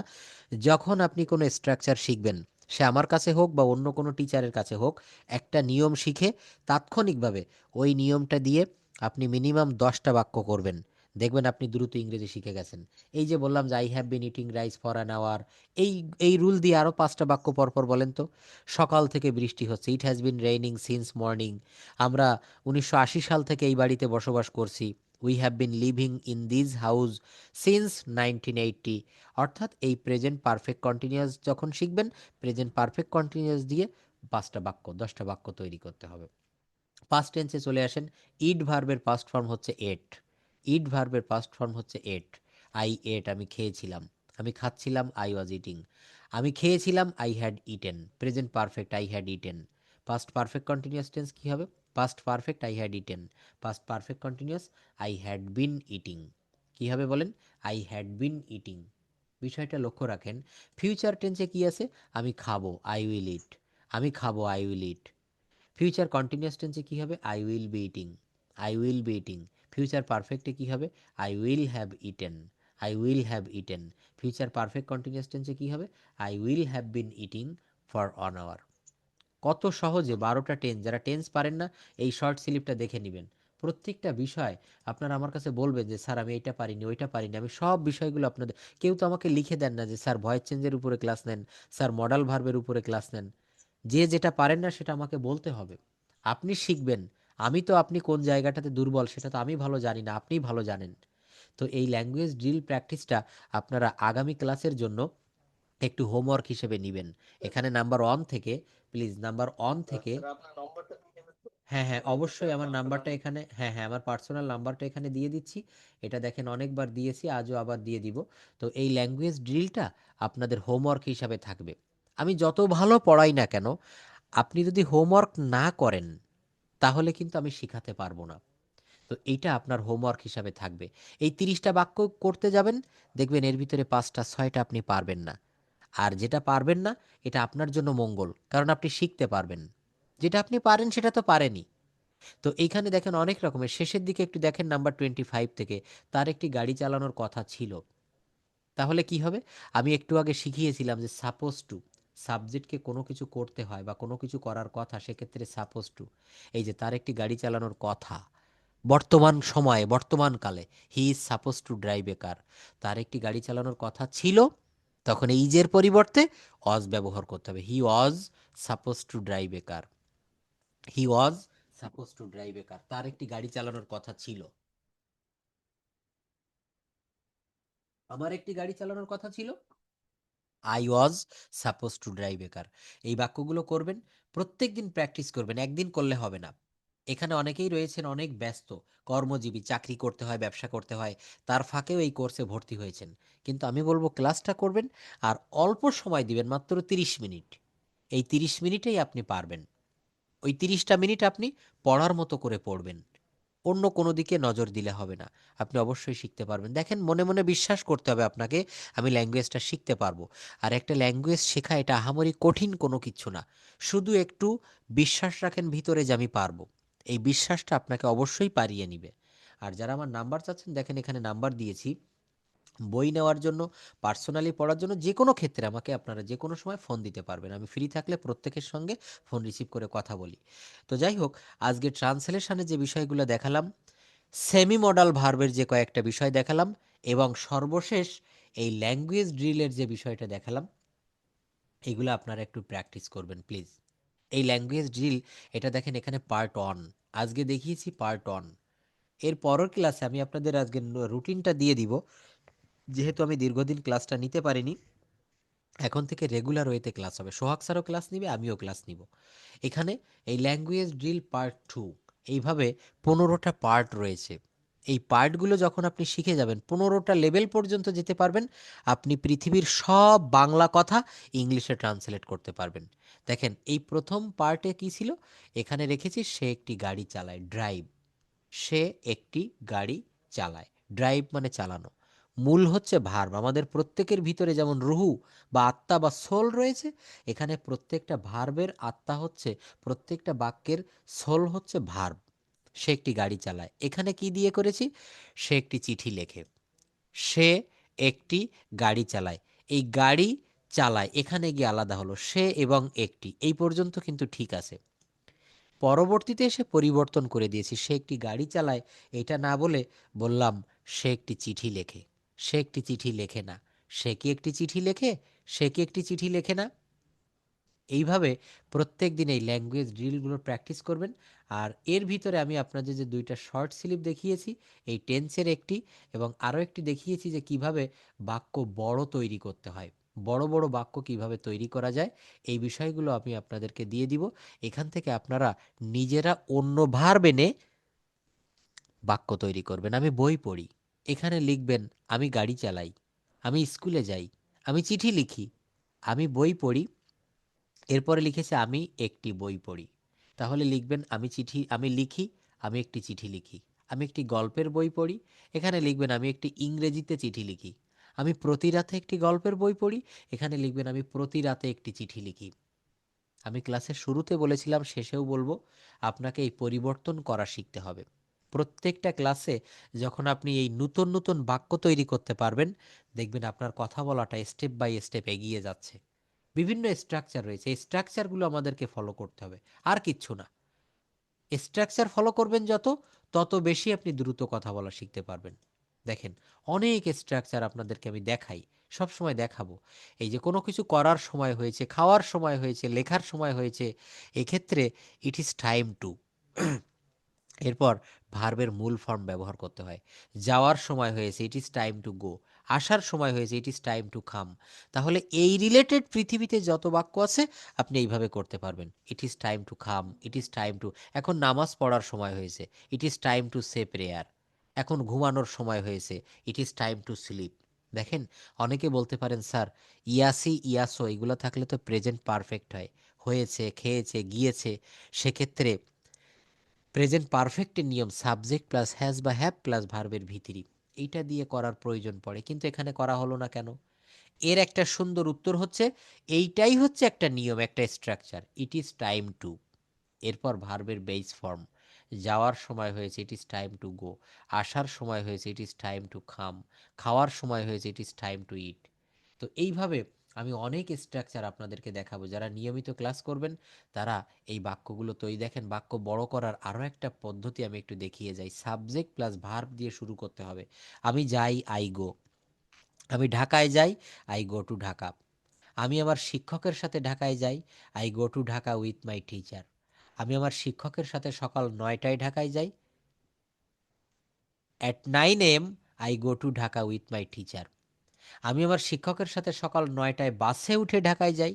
Speaker 1: যখন আপনি কোনো স্ট্রাকচার শিখবেন, সে আমার কাছে হোক বা অন্য কোনো টিচারের কাছে হোক, একটা নিয়ম শিখে তাৎক্ষণিকভাবে ওই নিয়মটা দিয়ে আপনি মিনিমাম 10টা বাক্য করবেন, দেখবেন আপনি দ্রুত ইংরেজি শিখে গেছেন। এই যে বললাম যে I have been eating rice for an hour, এই এই রুল দিয়ে আরও 5টা বাক্য পরপর বলেন তো। সকাল থেকে বৃষ্টি হচ্ছে, it has been raining since morning. আমরা 1980 সাল থেকে এই বাড়িতে বসবাস করছি, we have been living in this house since 1980। অর্থাৎ এই প্রেজেন্ট পারফেক্ট কন্টিনিউয়াস যখন শিখবেন, প্রেজেন্ট পারফেক্ট কন্টিনিউয়াস দিয়ে 5টা বাক্য, 10টা বাক্য তৈরি করতে হবে। পাস্ট টেন্সে চলে আসেন। ইট ভার্বের পাস্ট ফর্ম হচ্ছে এট, ইট ভার্বের পাস্ট ফর্ম হচ্ছে এট। আই এট, আমি খেয়েছিলাম, আমি খাচ্ছিলাম, আই ওয়াজ ইটিং। আমি খেয়েছিলাম, I had eaten. Present perfect, I had eaten. Past perfect continuous tense কি হবে? Past perfect, I had eaten. Past perfect continuous, I had been eating. কি হবে বলেন? I had been eating. বিষয়টা লক্ষ্য রাখেন। ফিউচার টেন্সে কি আছে? আমি খাবো, আই উইল ইট। আমি খাবো, I will eat. Future continuous টেন্সে কি হবে? I will be eating, I will be eating. Future পারফেক্টে কি হবে? I will have eaten, I will have eaten. Future perfect continuous টেন্সে কি হবে? I will have been eating for an hour. কত সহজে 12টা টেন্স, যারা টেন্স পারেন না এই শর্ট স্লিপটা দেখে নেবেন। প্রত্যেকটা বিষয় আপনারা আমার কাছে বলবেন যে স্যার আমি এইটা পারিনি, ওইটা পারিনি, আমি সব বিষয়গুলো আপনাদের, কেউ তো আমাকে লিখে দেন না যে স্যার ভয়েস চেঞ্জের উপরে ক্লাস নেন, স্যার মডাল ভার্বের উপরে ক্লাস নেন। যে যেটা পারেন না সেটা আমাকে বলতে হবে। আপনি শিখবেন। আমি তো আপনি কোন জায়গাটাতে দুর্বল সেটা তো আমি ভালো জানি না, আপনিই ভালো জানেন। তো এই ল্যাঙ্গুয়েজ ড্রিল প্র্যাকটিসটা আপনারা আগামী ক্লাসের জন্য একটু হোমওয়ার্ক হিসেবে নিবেন। এখানে নাম্বার 1 থেকে, প্লিজ নাম্বার 1 থেকে, হ্যাঁ হ্যাঁ অবশ্যই আমার নাম্বারটা এখানে, হ্যাঁ হ্যাঁ আমার পার্সোনাল নাম্বারটা এখানে দিয়ে দিচ্ছি। এটা দেখেন অনেকবার দিয়েছি, আজও আবার দিয়ে দিব। তো এই ল্যাঙ্গুয়েজ ড্রিলটা আপনাদের হোমওয়ার্ক হিসাবে থাকবে। আমি যত ভালো পড়াই না কেন, আপনি যদি হোমওয়ার্ক না করেন তাহলে কিন্তু আমি শিখাতে পারবো না। তো এইটা আপনার হোমওয়ার্ক হিসাবে থাকবে। এই 30টা বাক্য করতে যাবেন, দেখবেন এর ভিতরে 5টা 6টা আপনি পারবেন না। আর যেটা পারবেন না এটা আপনার জন্য মঙ্গল, কারণ আপনি শিখতে পারবেন। যেটা আপনি পারেন সেটা তো পারেনই। তো এইখানে দেখেন অনেক রকমের, শেষের দিকে একটু দেখেন নাম্বার 25 থেকে, তার একটি গাড়ি চালানোর কথা ছিল। তাহলে কি হবে? আমি একটু আগে শিখিয়েছিলাম যে সাপোজ টু, সাবজেক্টকে কোনো কিছু করতে হয় বা কোনো কিছু করার কথা, সেক্ষেত্রে সাপোজ টু। এই যে তার একটি গাড়ি চালানোর কথা, বর্তমান সময়ে বর্তমান কালে, he is suppose to drive a car. তার একটি গাড়ি চালানোর কথা ছিল, তখন এই ইজের পরিবর্তে অজ ব্যবহার করতে হবে। He was suppose to drive a car, he was suppose to drive a car. তার একটি গাড়ি চালানোর কথা ছিল, আমার একটি গাড়ি চালানোর কথা ছিল, I was suppose to drive a car. এই বাক্যগুলো করবেন, প্রত্যেক দিন প্র্যাকটিস করবেন, একদিন করলে হবে না। এখানে অনেকেই রয়েছেন অনেক ব্যস্ত, কর্মজীবী, চাকরি করতে হয়, ব্যবসা করতে হয়, তার ফাঁকেও এই কোর্সে ভর্তি হয়েছেন। কিন্তু আমি বলবো ক্লাসটা করবেন, আর অল্প সময় দিবেন, মাত্র 30 মিনিট। এই 30 মিনিটেই আপনি পারবেন। ওই 30টা মিনিট আপনি পড়ার মতো করে পড়বেন, অন্য কোনো দিকে নজর দিলে হবে না। আপনি অবশ্যই শিখতে পারবেন। দেখেন মনে মনে বিশ্বাস করতে হবে আপনাকে, আমি ল্যাঙ্গুয়েজটা শিখতে পারবো। আর একটা ল্যাঙ্গুয়েজ শেখা এটা আহামরি কঠিন কোনো কিছু না। শুধু একটু বিশ্বাস রাখেন ভিতরে যে আমি পারবো। এই বিশ্বাসটা আপনাকে অবশ্যই পারিয়ে নিবে। আর যারা আমার নাম্বার চাচ্ছেন, দেখেন এখানে নাম্বার দিয়েছি। বই নেওয়ার জন্য, পার্সোনালি পড়ার জন্য, যে কোনো ক্ষেত্রে আমাকে আপনারা যে কোনো সময় ফোন দিতে পারবেন। আমি ফ্রি থাকলে প্রত্যেকের সঙ্গে ফোন রিসিভ করে কথা বলি। তো যাই হোক, আজকে ট্রান্সলেশনে যে বিষয়গুলো দেখালাম, সেমি মডাল ভার্বের যে কয়েকটা বিষয় দেখালাম, এবং সর্বশেষ এই ল্যাঙ্গুয়েজ ড্রিলের যে বিষয়টা দেখালাম, এগুলো আপনারা একটু প্র্যাকটিস করবেন প্লিজ। এই ল্যাঙ্গুয়েজ ড্রিল, এটা দেখেন এখানে পার্ট 1, আজকে দেখিয়েছি পার্ট 1। এর পরের ক্লাসে আমি আপনাদের আজকে রুটিনটা দিয়ে দিব। যেহেতু আমি দীর্ঘদিন ক্লাসটা নিতে পারিনি, এখন থেকে রেগুলার ওয়েতে ক্লাস হবে। সোহাগ স্যারও ক্লাস নিবে, আমিও ক্লাস নিব। এখানে এই ল্যাঙ্গুয়েজ ড্রিল পার্ট 2, এইভাবে 15টা পার্ট রয়েছে। এই পার্টগুলো যখন আপনি শিখে যাবেন, 15টা লেভেল পর্যন্ত যেতে পারবেন, আপনি পৃথিবীর সব বাংলা কথা ইংলিশে ট্রান্সলেট করতে পারবেন। দেখেন এই প্রথম পার্টে কি ছিল, এখানে রেখেছি সে একটি গাড়ি চালায়, ড্রাইভ। সে একটি গাড়ি চালায়, ড্রাইভ মানে চালানো। মূল হচ্ছে ভার্ব। আমাদের প্রত্যেকের ভিতরে যেমন রুহু বা আত্মা বা সোল রয়েছে, এখানে প্রত্যেকটা ভার্বের আত্মা হচ্ছে, প্রত্যেকটা বাক্যের সোল হচ্ছে ভার্ব। সে একটি গাড়ি চালায়, এখানে কি দিয়ে করেছি? সে একটি চিঠি লেখে। সে একটি গাড়ি চালায়, এই গাড়ি চালায় এখানে গিয়ে আলাদা হলো, সে এবং একটি, এই পর্যন্ত কিন্তু ঠিক আছে। পরবর্তীতে এসে পরিবর্তন করে দিয়েছি, সে একটি গাড়ি চালায় এটা না বলে বললাম সে একটি চিঠি লেখে। সে একটি চিঠি লেখে না, সে কি একটি চিঠি লেখে? সে কি একটি চিঠি লেখে না? এইভাবে প্রত্যেক দিন এই ল্যাঙ্গুয়েজ ড্রিলগুলো প্র্যাকটিস করবেন। আর এর ভিতরে আমি আপনাদের যে দুইটা শর্ট স্লিপ দেখিয়েছি, এই টেন্সের একটি এবং আরও একটি দেখিয়েছি যে কিভাবে বাক্য বড় তৈরি করতে হয়, বড় বড় বাক্য কিভাবে তৈরি করা যায়, এই বিষয়গুলো আমি আপনাদেরকে দিয়ে দিব। এখান থেকে আপনারা নিজেরা অন্য ভার্ব এনে বাক্য তৈরি করবেন। আমি বই পড়ি, এখানে লিখবেন আমি গাড়ি চালাই, আমি স্কুলে যাই, আমি চিঠি লিখি, আমি বই পড়ি, এরপরে লিখেছে আমি একটি বই পড়ি। তাহলে লিখবেন আমি লিখি, আমি একটি চিঠি লিখি। আমি একটি গল্পের বই পড়ি, এখানে লিখবেন আমি একটি ইংরেজিতে চিঠি লিখি। আমি প্রতি রাতে একটি গল্পের বই পড়ি, এখানে লিখবেন আমি প্রতি রাতে একটি চিঠি লিখি। আমি ক্লাসের শুরুতে বলেছিলাম, শেষেও বলবো, আপনাকে এই পরিবর্তন করা শিখতে হবে। প্রত্যেকটা ক্লাসে যখন আপনি এই নতুন নতুন বাক্য তৈরি করতে পারবেন, দেখবেন আপনার কথা বলাটা স্টেপ বাই স্টেপ এগিয়ে যাচ্ছে। বিভিন্ন স্ট্রাকচার রয়েছে, এই স্ট্রাকচারগুলো আমাদেরকে ফলো করতে হবে, আর কিচ্ছু না। স্ট্রাকচার ফলো করবেন যত, তত বেশি আপনি দ্রুত কথা বলা শিখতে পারবেন। দেখেন, অনেক স্ট্রাকচার আপনাদেরকে আমি দেখাই, সব সময় দেখাবো। এই যে কোনো কিছু করার সময় হয়েছে, খাওয়ার সময় হয়েছে, লেখার সময় হয়েছে, এক্ষেত্রে ইট ইজ টাইম টু। এরপর ভার্বের মূল ফর্ম ব্যবহার করতে হয়। যাওয়ার সময় হয়েছে, it is time to go. আসার সময় হয়েছে, it is time to come. তাহলে এই রিলেটেড পৃথিবীতে যত বাক্য আছে আপনি এইভাবে করতে পারবেন। It is time to come, it is time to, এখন নামাজ পড়ার সময় হয়েছে, it is time to say prayer. এখন ঘুমানোর সময় হয়েছে, it is time to sleep. দেখেন, অনেকে বলতে পারেন স্যার ইয়াসি ইয়াসো এগুলো থাকলে তো প্রেজেন্ট পারফেক্ট হয়, হয়েছে, খেয়েছে, গিয়েছে। সেক্ষেত্রে প্রেজেন্ট পারফেক্টের নিয়ম সাবজেক্ট প্লাস হ্যাজ বা হ্যাভ প্লাস ভার্বের ভিতরি, এইটা দিয়ে করার প্রয়োজন পড়ে, কিন্তু এখানে করা হলো না কেন? এর একটা সুন্দর উত্তর হচ্ছে, এইটাই হচ্ছে একটা নিয়ম, একটা structure. It is time two, এরপর ভার্বের বেস ফর্ম। যাওয়ার সময় হয়েছে, it is time to go. আসার সময় হয়েছে, ইট ইজ টাইম টু খাম। খাওয়ার সময় হয়েছে, ইট ইজ টাইম টু ইট। তো এইভাবে আমি অনেক স্ট্রাকচার আপনাদেরকে দেখাবো। যারা নিয়মিত ক্লাস করবেন তারা এই বাক্যগুলো তৈরি, দেখেন বাক্য বড় করার আরও একটা পদ্ধতি আমি একটু দেখিয়ে যাই। সাবজেক্ট প্লাস ভার্ব দিয়ে শুরু করতে হবে। আমি যাই, আই গো। আমি ঢাকায় যাই, আই গো টু ঢাকা। আমি আমার শিক্ষকের সাথে ঢাকায় যাই, I go to Dhaka with my teacher. আমি আমার শিক্ষকের সাথে সকাল 9টায় ঢাকায় যাই, at 9 AM I go to Dhaka with my teacher. আমি আমার শিক্ষকের সাথে সকাল 9টায় বাসে উঠে ঢাকায় যাই,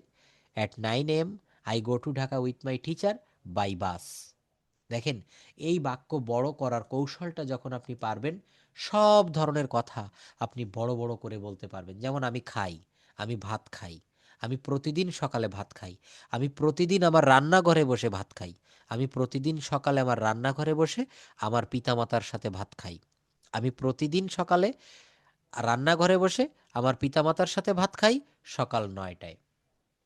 Speaker 1: at 9 AM I go to Dhaka with my teacher by bus. দেখেন, এই বাক্য বড় করার কৌশলটা যখন আপনি পারবেন, সব ধরনের কথা আপনি বড় বড় করে বলতে পারবেন। যেমন আমি খাই, আমি ভাত খাই, আমি প্রতিদিন সকালে ভাত খাই, আমি প্রতিদিন আমার রান্নাঘরে বসে ভাত খাই, আমি প্রতিদিন সকালে আমার রান্নাঘরে বসে আমার পিতামাতার সাথে ভাত খাই, আমি প্রতিদিন সকালে রান্নাঘরে বসে আমার পিতামাতার সাথে ভাত খাই সকাল 9টায়।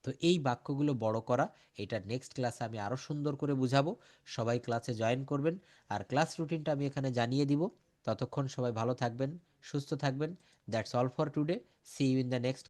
Speaker 1: তো এই বাক্যগুলো বড় করা, এটা নেক্সট ক্লাসে আমি আরও সুন্দর করে বুঝাবো। সবাই ক্লাসে জয়েন করবেন, আর ক্লাস রুটিনটা আমি এখানে জানিয়ে দিব। ততক্ষণ সবাই ভালো থাকবেন, সুস্থ থাকবেন। That's all for today. See you in the next